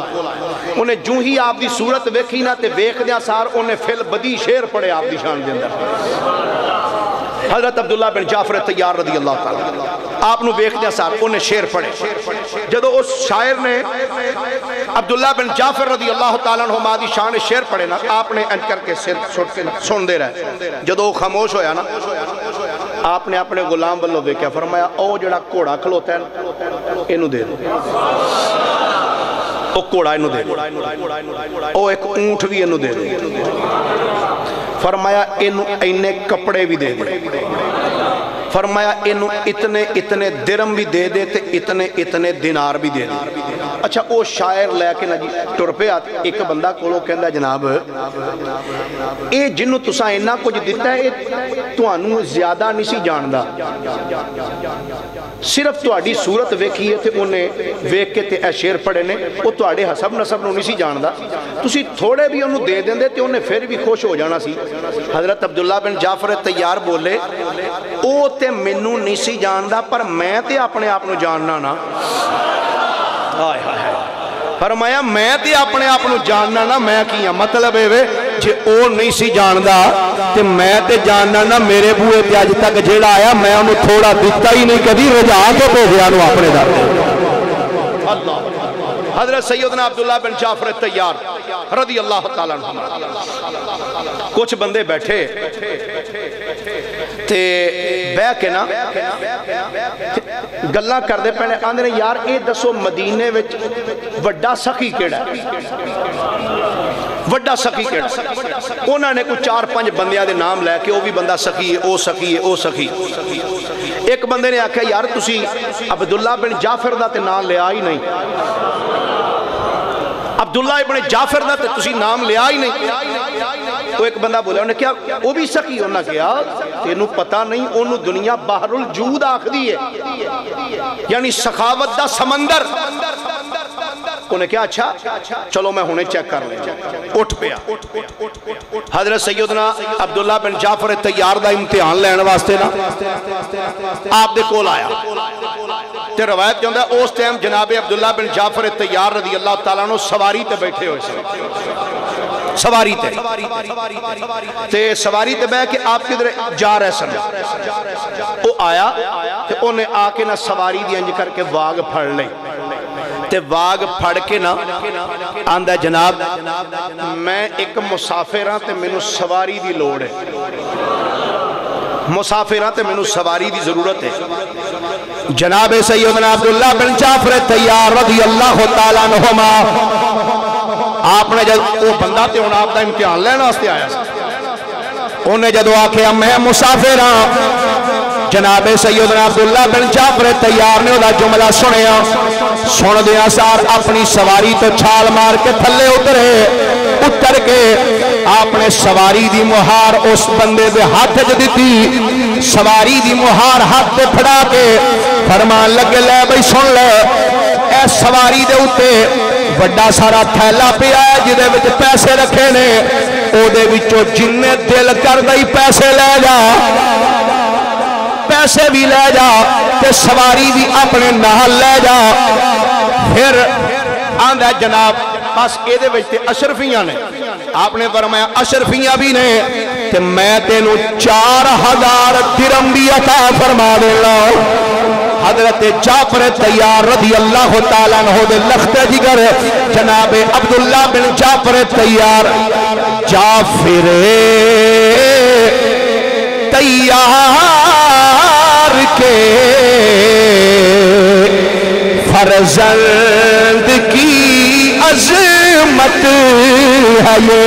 انہیں جو ہی آپ دی صورت ویکھی نا تے ویکھ دیا سار انہیں فل بدی شیر پڑے آپ دی شان دے اندر حضرت عبداللہ بن جعفر طیار رضی اللہ تعالیٰ آپ نو ویکھ دیا سار انہیں شیر پڑے جدو اس شاعر نے عبداللہ بن جعفر رضی اللہ تعالیٰ عنہ مادی شان شیر پڑے نا آپ نے انج کر کے سن دے رہے جدو خاموش ہویا نا آپ نے اپنے غلام بلو دیکھا فرمایا او جڑا کوڑا کھلوتا ہے انہوں دے دو او کوڑا انہوں دے دو او ایک اونٹ بھی انہوں دے دو فرمایا انہیں کپڑے بھی دے دے فرمایا اتنے اتنے درم بھی دے دے تے اتنے اتنے دینار بھی دے دے اچھا وہ شاعر لے کے نجی ٹرپے آتے ایک بندہ کولو کہندہ جناب اے جنہوں تسا اینا کچھ دیتا ہے تو انہوں زیادہ نہیں سی جاندہ صرف تو آڑی صورت ویکھی ہے تے انہیں ویک کے تے اے شیر پڑے نے وہ تو آڑے حسب نصب نہیں سی جاندہ تسی تھوڑے بھی انہوں دے دیں دے تے انہیں پھر بھی خوش ہو جانا سی حضرت عبداللہ بن جعفر طیار بولے او تے منو نہیں سی جاندہ پر میں تے اپنے آپنو جاننا نا فرمایا میں تے اپنے آپنو جاننا نا میں کیا مطلب ہے جے او نہیں سی جاندہ تے میں تے جاننا نا میرے بوئے تے آج تک جیڑا آیا میں انہوں تھوڑا دیتا ہی نہیں کدی رجا کے پہ گیا انہوں اپنے دار اللہ حضرت سیدنا عبداللہ بن جعفر طیار رضی اللہ تعالیٰ عنہ کچھ بندے بیٹھے تے بے کے نا گلہ کر دے پہنے آندھنے یار اے دسو مدینے وچ وڈا سخی کیڑا ہے وڈا سخی کہڑا انہوں نے کوئی 4-5 بندیاں دے نام لے کے وہ بھی بندہ سخی ہے او سخی ہے او سخی ایک بندے نے آکھا یار تسی عبداللہ بن جعفر دا تے نام لیا ہی نہیں عبداللہ ابن جعفر دا تے تسی نام لیا ہی نہیں تو ایک بندہ بولا انہیں کیا وہ بھی سخی انہوں نے کیا تینوں پتہ نہیں انہوں دنیا بحر الجود آکھ دی ہے یعنی سخاوت دا سمندر انہیں کیا اچھا چلو میں ہونے چیک کر لیں اٹھ پیا حضرت سیدنا عبداللہ بن جعفر تیار دا امتحان لینے واسطے نا آپ دے کول آیا تے روایت جو ہے اس ٹائم جناب عبداللہ بن جعفر تیار رضی اللہ تعالیٰ عنہ سواری تے بیٹھے ہوئے سے سواری تے سواری تے بے کہ آپ کدھر جا رہے سن وہ آیا تے انہیں آ کے نہ سواری دی انج کر کے واگ پھڑ لیں تے واگ پھڑ کے نا آندہ جناب میں ایک مسافران تے میں سواری دی لوڑ ہے مسافران تے میں سواری دی ضرورت ہے جناب سیدنا عبداللہ بن جعفر تیار رضی اللہ تعالیٰ عنہما آپ نے جب وہ بندہ تے انہوں آپ دا امتحان لینا اس تے آیا انہیں جدو آکھے میں مسافران جناب سیدنا عبداللہ بن جعفر تیار نے وہ جملہ سنیا سن دیا سار اپنی سواری تو چھال مار کے تھلے اتر کے آپ نے سواری دی مہار اس بندے دے ہاتھ دیتی سواری دی مہار ہاتھ دے پھڑا کے فرمان لگے لے بھئی سن لے اے سواری دے اتے وڈا سارا تھیلا پہ آیا جدے وچ پیسے رکھے نے او دے وچو جننے دل کر دائی پیسے لے جا پیسے بھی لے جا تے سواری بھی اپنے نال لے جا پھر آندہ جناب بس ایدے وجتے اشرفیاں نے آپ نے فرمایا اشرفیاں بھی نے تے میں تینوں 4000 درہم بھی عطا فرما دے لا حضرت جعفر تیار رضی اللہ تعالیٰ عنہ دے لخت جگر جناب عبداللہ بن جعفر تیار جعفر تیار کے فرزند کی عظمت ہے یہ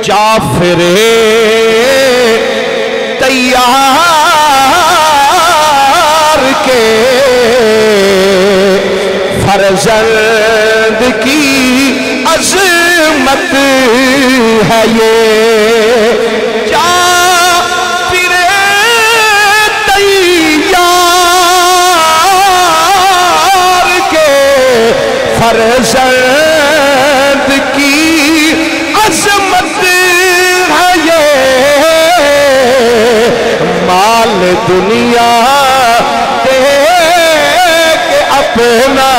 جعفر تیار کے فرزند کی عظمت ہے یہ جعفر تیار کے فرزند کی عظمت ہے یہ مال دنیا دے کے اپنا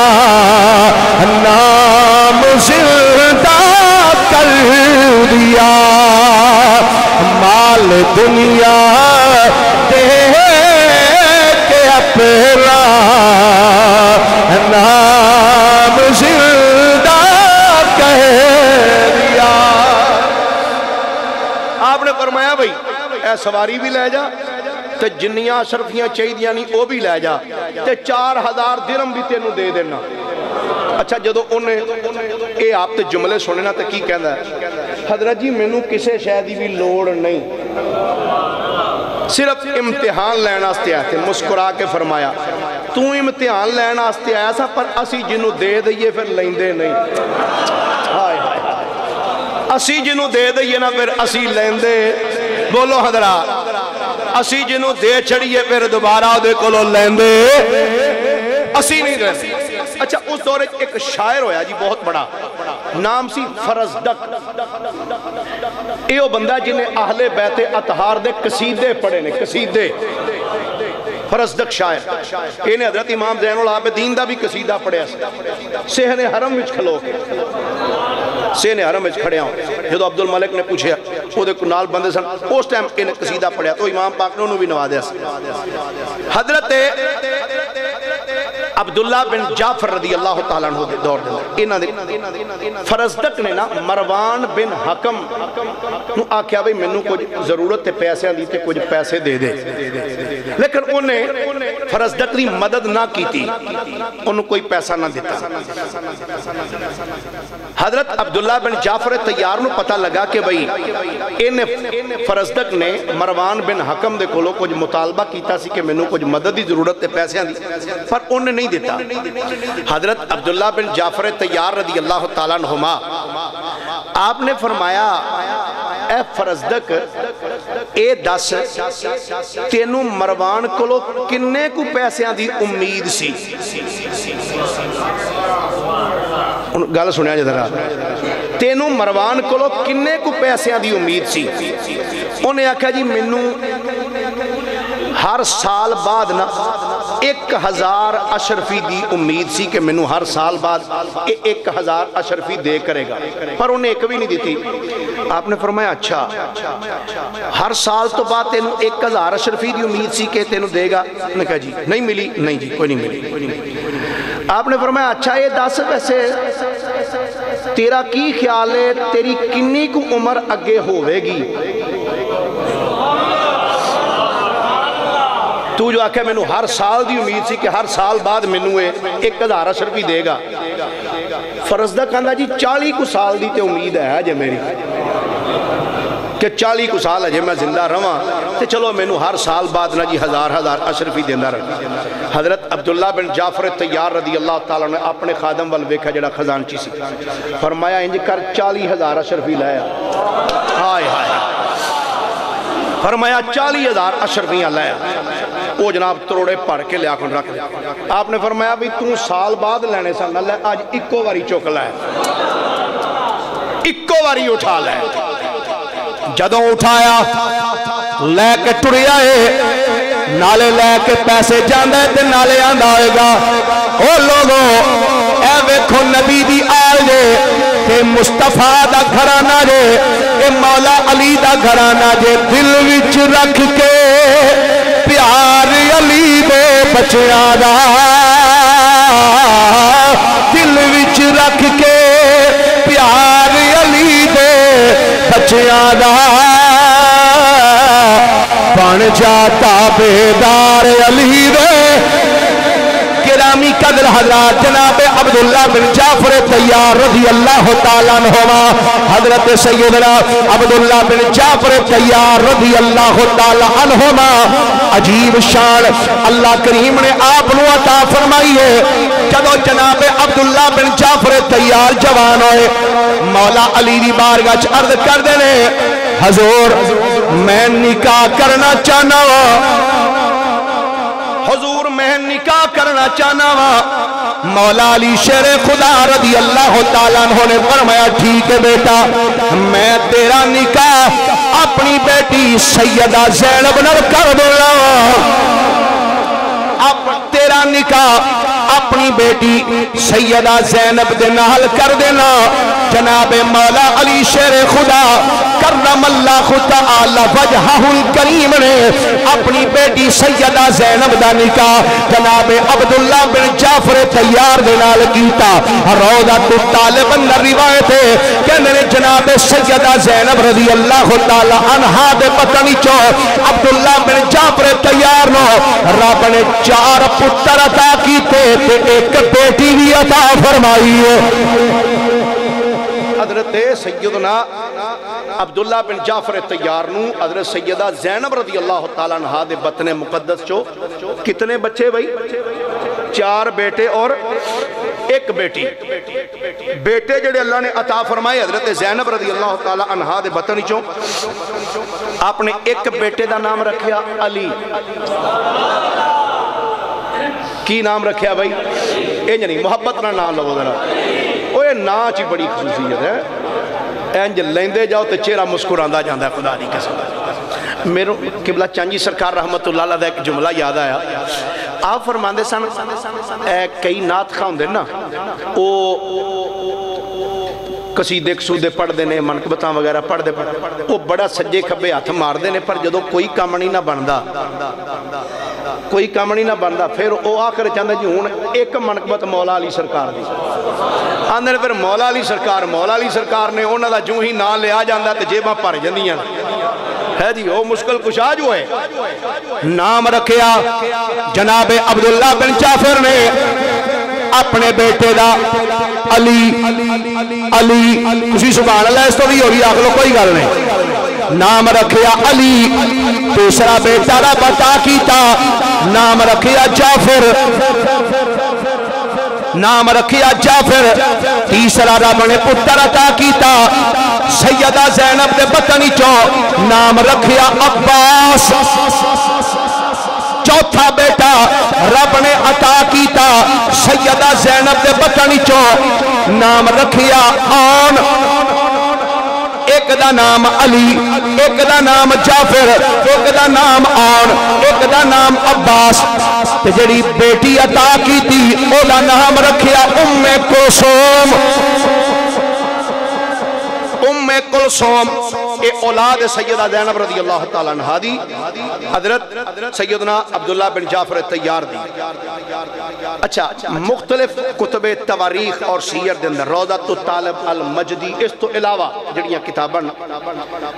نام زندہ کر دیا مال دنیا دے کے اپنا نام زندہ کر دیا آپ نے فرمایا بھئی اے سواری بھی لے جا تے جنیاں شرفیاں چاہی دیا نہیں وہ بھی لے جا تے 4000 درہم بھی تینوں دے دینا اچھا جدو انہیں اے آپ تے جملے سننا تے کی کہندا ہے حضرت جی مینوں کسے شہدی بھی لوڑ نہیں صرف امتحان لینا آستے آئے تھے مسکرا کے فرمایا تو امتحان لینا آستے آیا سا پر اسی جنوں دے دئیے پھر لیندے نہیں اسی جنوں دے دئیے نا پھر اسی لیندے بولو حضرات اسی جنوں دے چھڑیے پھر دوبارہ دے کلو لیندے اسی نہیں رہتے اچھا اس دورے ایک شاعر ہویا جی بہت بڑا نام سی فرزدق ایو بندہ جنہیں اہل بیت اطہار دے قصیدے پڑھے نے قصیدے فرزدق شاعر انہیں حضرت امام زین العابدین دا بھی قصیدہ پڑھے سہن حرم وچ کھلو کے سہن حرم وچ کھڑے ہوں جدو عبد الملک نے پوچھے وہ دے نال بندے سن اس ٹائم انہیں قصیدہ پڑھیا تو امام پاک نے انہوں بھی نوازیا حضرت عبداللہ بن جعفر رضی اللہ تعالیٰ عنہ دے دور دے انہاں دے فرزدق نے نا مروان بن حکم نو آکھیا بھئی منوں کچھ ضرورت تے پیسے دی تے کچھ پیسے دے دے، لیکن انہیں فرزدق دی مدد نہ کی تھی، انہوں کوئی پیسہ نہ دیتا۔ حضرت عبداللہ بن جعفر تیار نو پتہ لگا کہ بھئی انہیں فرزدق نے مروان بن حکم دے کولو کچھ مطالبہ کیتا سی کہ منوں کچھ مدد دی ضرورت تے پیسے دی، پر انہیں نہیں دیتا۔ حضرت عبداللہ بن جعفر تیار رضی اللہ تعالیٰ عنہما آپ نے فرمایا اے فرزدق اے دس تینوں مروان کولو کنے کو پیسیاں دی امید سی؟ گل سنیا جدرہ تینوں مروان کولو کنے کو پیسیاں دی امید سی؟ انہیں آکھا جی منوں ہر سال بعد نا 1000 اشرفی دی امید سی کہ منوں ہر سال بعد 1000 اشرفی دے کرے گا، پر انہیں ایک بھی نہیں دیتی۔ آپ نے فرمایا اچھا ہر سال تو بعد تینوں 1000 اشرفی دی امید سی کہ تینوں دے گا؟ انہوں نے کہا جی نہیں ملی، نہیں جی کوئی نہیں ملی۔ آپ نے فرمایا اچھا یہ دس ویسے تیرا کی خیال ہے تیری کنی کو عمر اگے ہوئے گی؟ تو جو آکھے منوں ہر سال دی امید سی کہ ہر سال بعد منوں 1000 اشرفی دے گا، فرزدق کہندا جی 40 کو سال دی تے امید ہے جے میری کہ 40 کو سال ہے جے میں زندہ رہاں تے چلو منوں ہر سال بعد نا جی 1000 اشرفی دیندا رہا۔ حضرت عبداللہ بن جعفر تیار رضی اللہ تعالیٰ نے اپنے خادم وال ویکھا جڑا خزانچی سی، فرمایا انج کر 40000 اشرفی لایا، ہائے ہائے، فرمایا 40000 اشرفیاں لایا، وہ جناب تروڑے پڑھ کے لیا کن رکھ دیا۔ آپ نے فرمایا بھی تم سال بعد لینے سا نہ لے، آج اکو واری چوک لائے، اکو واری اٹھا لائے۔ جدوں اٹھایا لے کے ٹری آئے، نالے لے کے پیسے جاندے تے نالے آندہ آئے گا۔ او لوگوں اے ویکھو نبی دی آل جے تے مصطفیٰ دا گھرانہ جے، اے مولا علی دا گھرانہ جے، دل وچ رکھ کے پیار علی دے بچیاں دا، دل وچ رکھ کے پیار علی دے بچیاں دا، بن جاتا بیدار علی دے۔ گرامی قدر حضرات جناب عبداللہ بن جعفر تیار رضی اللہ تعالیٰ عنہما، حضرت سیدنا عبداللہ بن جعفر تیار رضی اللہ تعالیٰ عنہما، عجیب شان اللہ کریم نے آپ نو عطا فرمائی ہے۔ جدو جناب عبداللہ بن جعفر تیار جوان ہوئے، مولا علی دی بارگاہ عرض کر دینے حضور میں نکاح کرنا چاہنا ہوں، حضور میں نکاح کرنا چاہنا ہوں۔ مولا علی شیر خدا رضی اللہ تعالیٰ عنہ نے فرمایا ٹھیک ہے بیٹا، میں تیرا نکاح اپنی بیٹی سیدہ زینب نال کر دوں، اب تیرا نکاح اپنی بیٹی سیدہ زینب دے نال کر دینا۔ جناب مولا علی شیر خدا کرم اللہ تعالی وجہہ الکریم نے اپنی بیٹی سیدہ زینب دا نکاح جناب عبداللہ بن جعفر تیار دے نال کیتا۔ روضہ طالب اندر روایت ہے کہ جناب سیدہ زینب رضی اللہ تعالی عنہا دے پتنی چو عبداللہ بن جعفر تیار نو رب نے 4 پتر عطا کیتے تے ایک بیٹی بھی عطا فرمائی ہے۔ حضرت سیدنا عبداللہ بن جعفر تیار نو حضرت سیدہ زینب رضی اللہ تعالیٰ عنہ دے بطن مقدس چو کتنے بچے بھائی؟ 4 بیٹے اور 1 بیٹی۔ بیٹے جڑے اللہ نے عطا فرمائے حضرت زینب رضی اللہ تعالیٰ عنہ دے بطن چو، آپ نے 1 بیٹے دا نام رکھیا علی۔ کی نام رکھیا بھائی؟ انج نہیں محبت نہ نام لگو ذرا، اوہ نام چی بڑی خصوصیت ہے، انج لیندے جاؤ تے چہرہ مسکراندہ جاندہ ہے خدا دی قسم۔ میرے قبلہ چانجی سرکار رحمت اللہ علیہ ایک جملہ یاد آیا، آپ فرماندے سن کئی نعت خواہ ہوندے نا، او قصیدے قصودے پڑھ دینے منقبتاں وغیرہ پڑھ دے، وہ بڑا سجے کھبے ہاتھ مار دینے، پر جدو کوئی کام نہیں نہ بندا، کوئی کام نہیں نہ بندا، پھر وہ آ کر چاہتا جی ہوں ایک منقبت مولا علی سرکار دی آندھے نے پھر مولا علی سرکار نے انہوں دا جو ہی نام لیا جاندہ تے جیباں پر جندیاں ہے جی وہ مشکل کشا جو ہے نام رکھیا جناب عبداللہ بن جعفر نے اپنے بیٹے دا علی کسی سبحان اللہ اس تو بھی ہوگی آخلو کوئی گل نہیں نام رکھیا علی دوسرا بیٹا را بتا کیتا نام رکھیا جعفر تیسرا رب نے پتر عطا کیتا سیدہ زینب دے بطنی چو نام رکھیا عباس چوتھا بیٹا رب نے عطا کیتا سیدہ زینب دے بطنی چو نام رکھیا آن ایک دا نام علی ایک دا نام جعفر ایک دا نام آن ایک دا نام عباس تے جڑی بیٹی عطا کیتی او دا نام رکھیا ام کلثوم اے اولاد سیدہ زینب رضی اللہ تعالیٰ عنہ دی حضرت سیدنا عبداللہ بن جعفر تیار دی اچھا مختلف کتب تواریخ اور سیر دے اندر روضۃ الطالب المجدی اس تو علاوہ جڑیاں کتاباں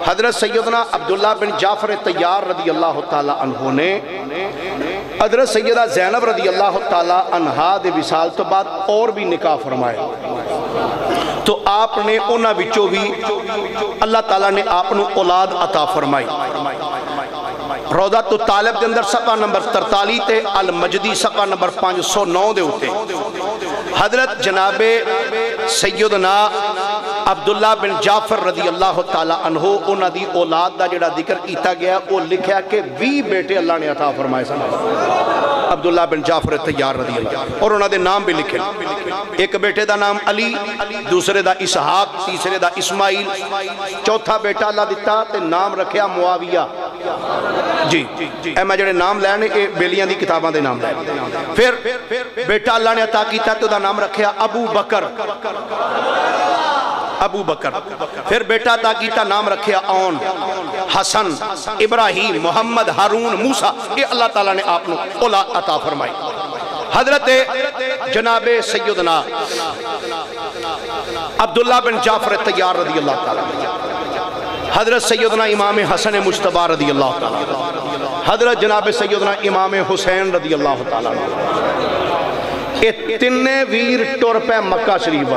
حضرت سیدنا عبداللہ بن جعفر تیار رضی اللہ تعالیٰ عنہ نے حضرت سیدہ زینب رضی اللہ تعالیٰ عنہ دے وصال تو بعد اور بھی نکاح فرمائے تو آپ نے انہاں وچوں بھی اللہ تعالیٰ نے آپ نے اولاد عطا فرمائی روضۃ الطالب دے اندر صفحہ نمبر 43 تے المجدی صفحہ نمبر 509 دے ہوتے حضرت جناب سیدنا عبداللہ بن جعفر رضی اللہ تعالیٰ عنہ انہاں دی اولاد دا جڑا ذکر کیتا گیا وہ لکھیا کہ 20 بیٹے اللہ نے عطا فرمائے سن عبداللہ بن جعفر تیار رضی اللہ اور انہاں دے نام بھی لکھے ایک بیٹے دا نام علی دوسرے دا اسحاق تیسرے دا اسماعیل چوتھا بیٹا اللہ دیتا تے نام رکھیا معاویہ جی اے میں جڑے نام لینے اے بیلیاں دی کتاباں دے نام لینے پھر بیٹا اللہ نے عطا کیتا تو دا نام رکھیا ابو بکر پھر بیٹا عطا کیتا نام رکھیا اون حسن ابراہیم محمد ہارون موسیٰ یہ اللہ تعالیٰ نے آپ نے اولاد عطا فرمائی حضرت جناب سیدنا عبداللہ بن جعفر تیار رضی اللہ تعالیٰ حضرت سیدنا امام حسن مجتبی رضی اللہ تعالیٰ حضرت جناب سیدنا امام حسین رضی اللہ تعالیٰ یہ تینے ویر ٹور پہ مکہ شریف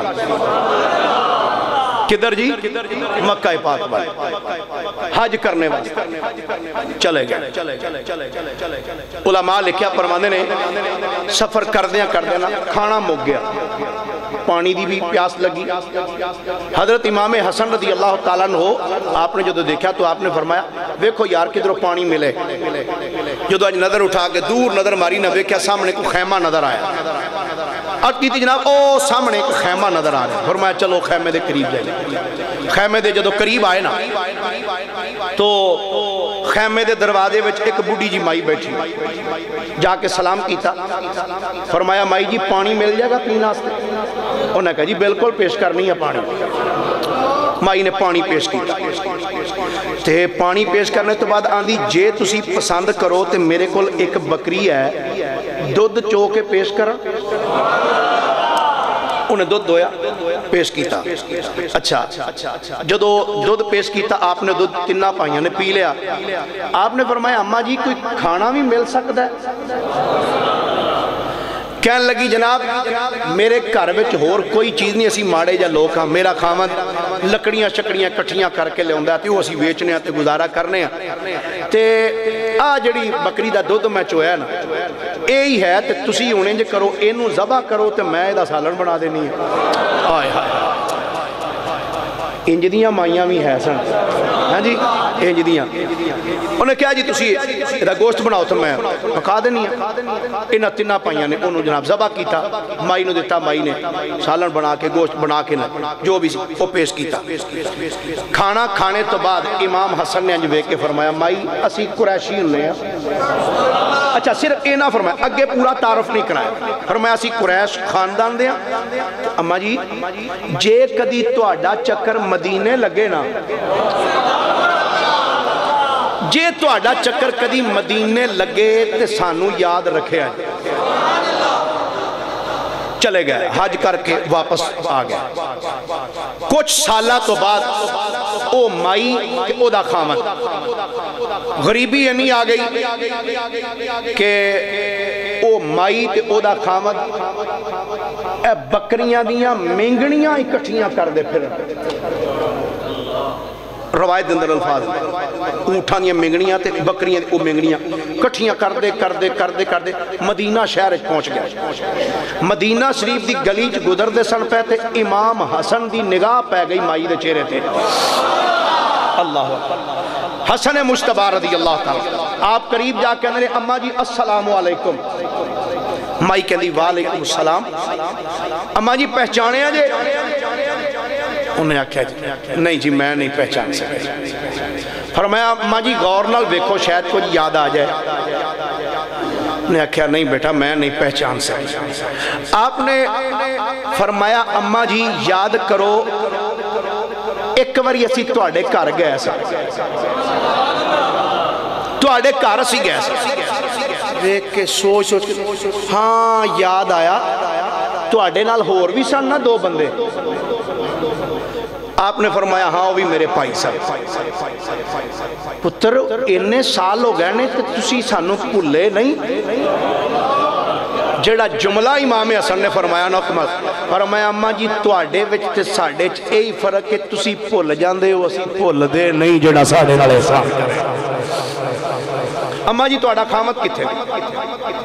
کدھر جی مکہ پاک حج کرنے واسطے چلے گئے علماء لکھیا فرماندے نے سفر کردیاں کھانا مک گیا پانی دی بھی پیاس لگی حضرت امام حسن رضی اللہ تعالیٰ عنہ آپ نے جو دیکھا تو آپ نے فرمایا دیکھو یار کدھروں پانی ملے جو اج نظر اٹھا کے دور نظر ماری نہ دیکھا سامنے کو خیمہ نظر آیا عرض کی تھی جناب او سامنے ایک خیمہ نظر آ رہا ہے فرمایا چلو خیمے دے قریب جائے خیمے دے جدو قریب آئے نا تو خیمے دے دروازے وچ ایک بڑی جی مائی بیٹھی جا کے سلام کیتا فرمایا مائی جی پانی مل جائے گا پینا سے انہوں نے کہا جی بالکل پیش کرنی ہے پانی مائی نے پانی پیش کیتا تے پانی پیش کرنے تو بعد آندھی جے تسی پسند کرو تے میرے کول ایک بکری ہے دودھ چو کے پیش کرا انہیں دودھ دویا پیش کیتا اچھا جدو دودھ پیش کیتا آپ نے دودھ تنہ پائیاں نے پی لیا آپ نے فرمایا اماں جی کوئی کھانا بھی مل سکتا ہے کہنے لگی جناب میرے گھر وچ ہور کوئی چیز نہیں اسی ماڑے جا لوگ ہاں میرا خامد لکڑیاں شکڑیاں کٹھیاں کر کے لے ہوندا تے وہ اسی ویچنے تے گزارا کرنے ہیں تے آ جڑی بکری دا دودھ میں چویا نا اے ہی ہے تے تسی ہونے جے کرو اینو ذبح کرو تے میں دا سالن بنا دینی ہے آئے ہائے انج دیاں مائیاں بھی ہے سن ہاں جی انج دیاں انہیں کہا جی تسی دا گوشت بناؤ تو میں پکا دینی ہے انہاں تنہ پائیاں نے انہوں جناب ذبح کیتا مائی نو دیتا مائی نے سالن بنا کے گوشت بنا کے جو بھی وہ پیش کیتا کھانا کھانے تو بعد امام حسن نے انجوے کے فرمایا مائی اسی قریشی ہونے ہیں اچھا صرف اے نہ فرمایا اگے پورا تعارف نہیں کرایا فرمایا اسی قریش خاندان دیا اماں جی جے کدی تو آڈا چکر مدینے لگے نا جے تو آڈا چکر کدی مدینے لگے تے سانو یاد رکھے آئے چلے گئے حج کر کے واپس آ گئے کچھ سالہ تو بعد او مائی کہ او دا خامد غریبی نہیں آ گئی کہ او مائی تے او دا خامد اے بکریاں دیاں مینگنیاں اکٹھیاں کر دے پھر روایت اندر الفاظ اونٹھاں دیاں مینگنیاں تے بکریاں او مینگنیاں کٹھیاں کر دے مدینہ شہر پہنچ گئے مدینہ شریف دی گلی چ گزر دے سن پہ تے امام حسن دی نگاہ پہ گئی مائی دے چہرے تے اللہ حسن مجتبی رضی اللہ تعالی آپ قریب جا کے اندر اماں جی السلام علیکم مائی کہندی وعلیکم السلام اماں جی پہچانے آجے انہیں آکھیا جی نہیں جی میں نہیں پہچان سکتا فرمایا اماں جی غور نال دیکھو شاید کچھ یاد آ جائے انہیں آکھیا نہیں بیٹا میں نہیں پہچان سکتا آپ نے فرمایا اماں جی یاد کرو ایک واری اسی تواڈے گھر گئے سا تواڈے گھر اسی گئے سا دیکھ کے سوچ ہاں یاد آیا تواڈے نال ہور بھی سن نا دو بندے آپ نے فرمایا ہاں وہ بھی میرے پائی صاحب پتر اننے سال ہو گئے نے کہ تسی سانو بھولے نہیں جڑا جملہ امام حسن نے فرمایا نقمت فرمایا اماں جی تواڈے وچ تے ساڈے چ یہی فرق ہے تسی بھول جاندے ہو اسی بھول دے نہیں جڑا ساڈے نال احسان کرے اماں جی تواڈا خامد کتھے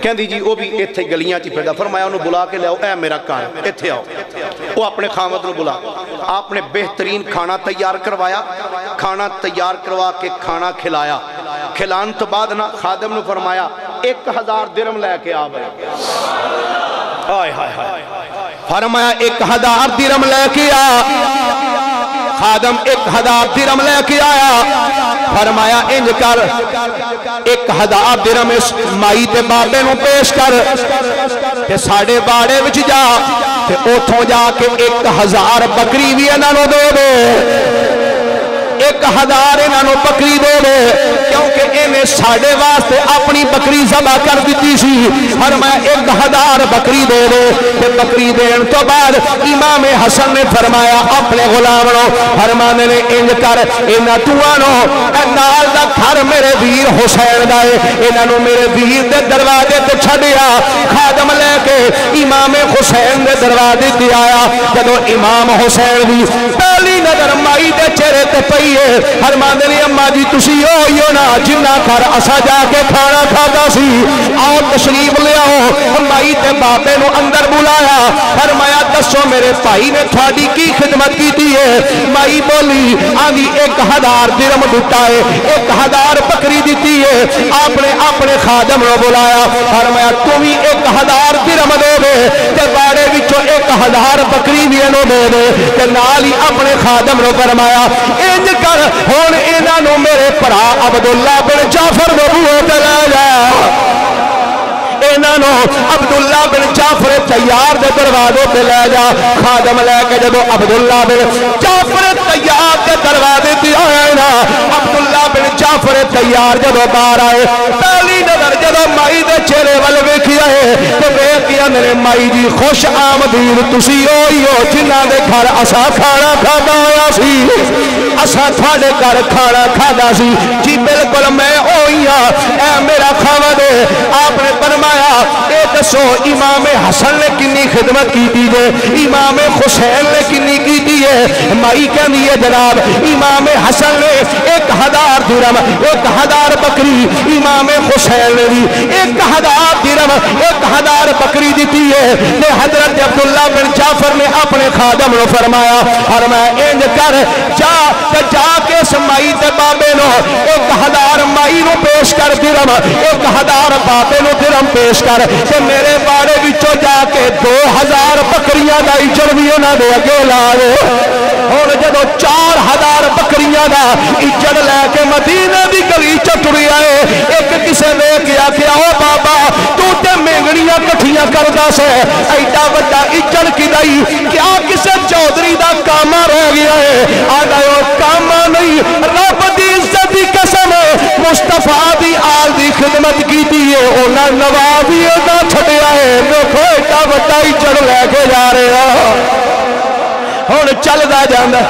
کہندی جی وہ بھی ایتھے گلیاں چ پھردا فرمایا انہوں بلا کے لے آؤ اے میرا گھر ایتھے آؤ وہ اپنے خامد نو بلا آپ نے بہترین کھانا تیار کروایا کھانا تیار کروا کے کھانا کھلایا کھلان تو بعد نا خادم نے فرمایا 1000 درم لے کے آ بھائی آئے ہائے ہائے فرمایا 1000 درم لے کے آ خادم 1000 درم لے کے آیا فرمایا انج کر 1000 درم اس مائی تے بابے نو پیش کر تے ساڑے باڑے وچ جا تے اوتھوں جا کے 1000 بکری بھی انہاں نو دے دے 1000 انہاں نو بکری دے دے کیونکہ انہیں ساڑے واسطے اپنی بکری ذبح کر دیتی سی فرمایا 1000 بکری دے دے تے بکری دین تو بعد امام حسن نے فرمایا اپنے غلام نو فرمانے نے انج کر انہاں توانو اے نال دا گھر میرے ویر حسین دا ہے انہاں نو میرے ویر دے دروازے تے چھڈیا خادم لے کے امام حسین دے دروازے تے آیا جدو امام حسین دی پہلی نظر مائی دے چہرے تے پئی ہے فرمانے نے اماں جی تسی ہوئیو نا جنہ گھر اسا جا کے کھانا کھادا سی آؤ تشریف لے آؤ مائی تے بابے نو اندر بلایا فرمایا دسو میرے بھائی نے تھوڑی کی خدمت کی ہے مائی بولی آدھی 1000 درم دتا ہے 1000 بکری دیتی ہے آپ نے اپنے خادم نو بلایا فرمایا تم ہی 1000 درم دے دے تے باڑے وچوں 1000 بکری بھی انہوں دے دے تے نال ہی اپنے خادم نو فرمایا انج کر ہن انہاں نو میرے بھرا عبداللہ بن جعفر دے بوئے تے لے جا انہوں عبداللہ بن جعفر تیار دے دروازے تے لے جا خادم لے کے جدو عبداللہ بن جعفر تیار دے دروازے تے آئے نا عبداللہ بن جعفر تیار جدو باہر آئے پہلی نظر جدو مائی دے چہرے ول ویکھیا ہے تے ویکھیا میرے مائی جی خوش آمدید تسی ہوئی ہو جنہاں دے گھر اسا کھانا کھادا ہویا سی اسا تھاڑے گھر کھانا کھادا سی جی بالکل میں ہوئی ہاں اے میرا خاوند ہے آپ نے فرمایا اے دسو امام حسن نے کنی خدمت کی دی ہے امام حسین نے کنی کی دی ہے مائی کہندی ہے جناب امام حسن نے 1000 درم 1000 بکری امام حسین نے دی 1000 درم 1000 بکری دیتی ہے تے حضرت عبداللہ بن جعفر نے اپنے خادم نو فرمایا فرمایا انج کر جا کے مائی تے بابے نو 1000 مائی نو پیش کر درم 1000 بابے نو درم پیش کر تے میرے باڑے وچوں جا کے 2000 بکریاں دا اجر بھی انہاں دے اگے لا دے ہن جدوں 4000 بکریاں دا اجر لے کے مدینے دی گلی چ ٹریا ہے ایک کسے نے کیا کہ او بابا تو تے مینگڑیاں کٹھیاں کردا سے ایڈا وڈا اجر کدائی کیا کسے چودھری دا کاما رہ گیا ہے آدا او کاما نہیں رب دی عزت دی قسم مصطفیٰ دی آل دی خدمت کیتی ہے انہاں نوابی دا چھڈیا ہے دیکھو ایڈا بڑا عزت لے کے جا رہے ہو ہن چلدا جاندا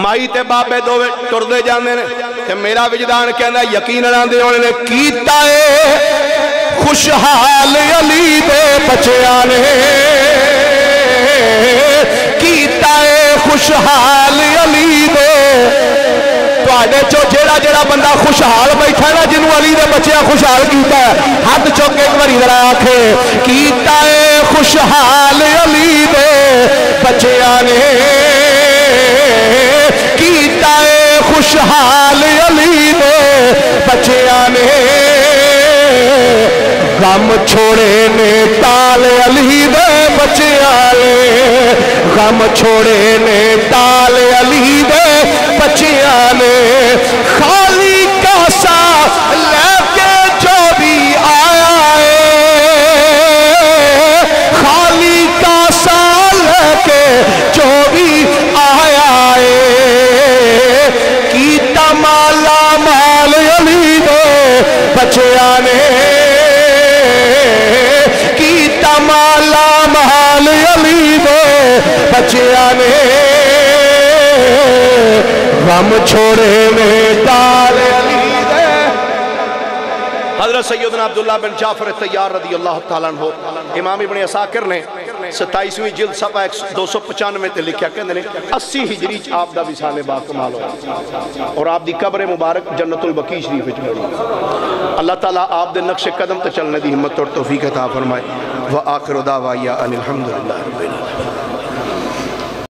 مائی تے بابے دوویں ٹردے جاندے نے تے میرا وجدان کہندا یقیناً آندے ہونے نے کیتا اے خوشحال علی دے بچیاں نے کیتا اے خوشحال علی دے تواڈے چو جیڑا جیڑا بندہ خوشحال بیٹھا نا جنوں علی دے بچیاں خوشحال کیتا ہے ہاتھ چوک کے ایک باری ذرا آکھے کیتا اے خوشحال علی دے بچیاں نے کیتا اے خوشحال علی دے بچیاں نے غم چھوڑے نے تال علی دے بچیاں نے غم چھوڑے نے تال علی دے بچیاں نے خالی کاسا لے کے جو بھی آیا ہے خالی کاسا لے کے جو بھی آیا ہے کیتا مالا مال علی دے بچیاں نے کیتا مالا مال علی دے بچیاں نے غم چھوڑے میں تال علی دے حضرت سیدنا عبداللہ بن جعفر تیار رضی اللہ تعالیٰ عنہ امام ابن عساکر نے 27ویں جلد صفحہ 295 تے لکھیا کہندے نے 80 ہجری چ آپ دا وصال با کمال ہوا اور آپ دی قبر مبارک جنت البقیع شریف وچ بنی اللہ تعالیٰ آپ دے نقش قدم تے چلنے دی ہمت اور توفیق عطا فرمائے وآخر دعوایا ان الحمدللہ رب العالمین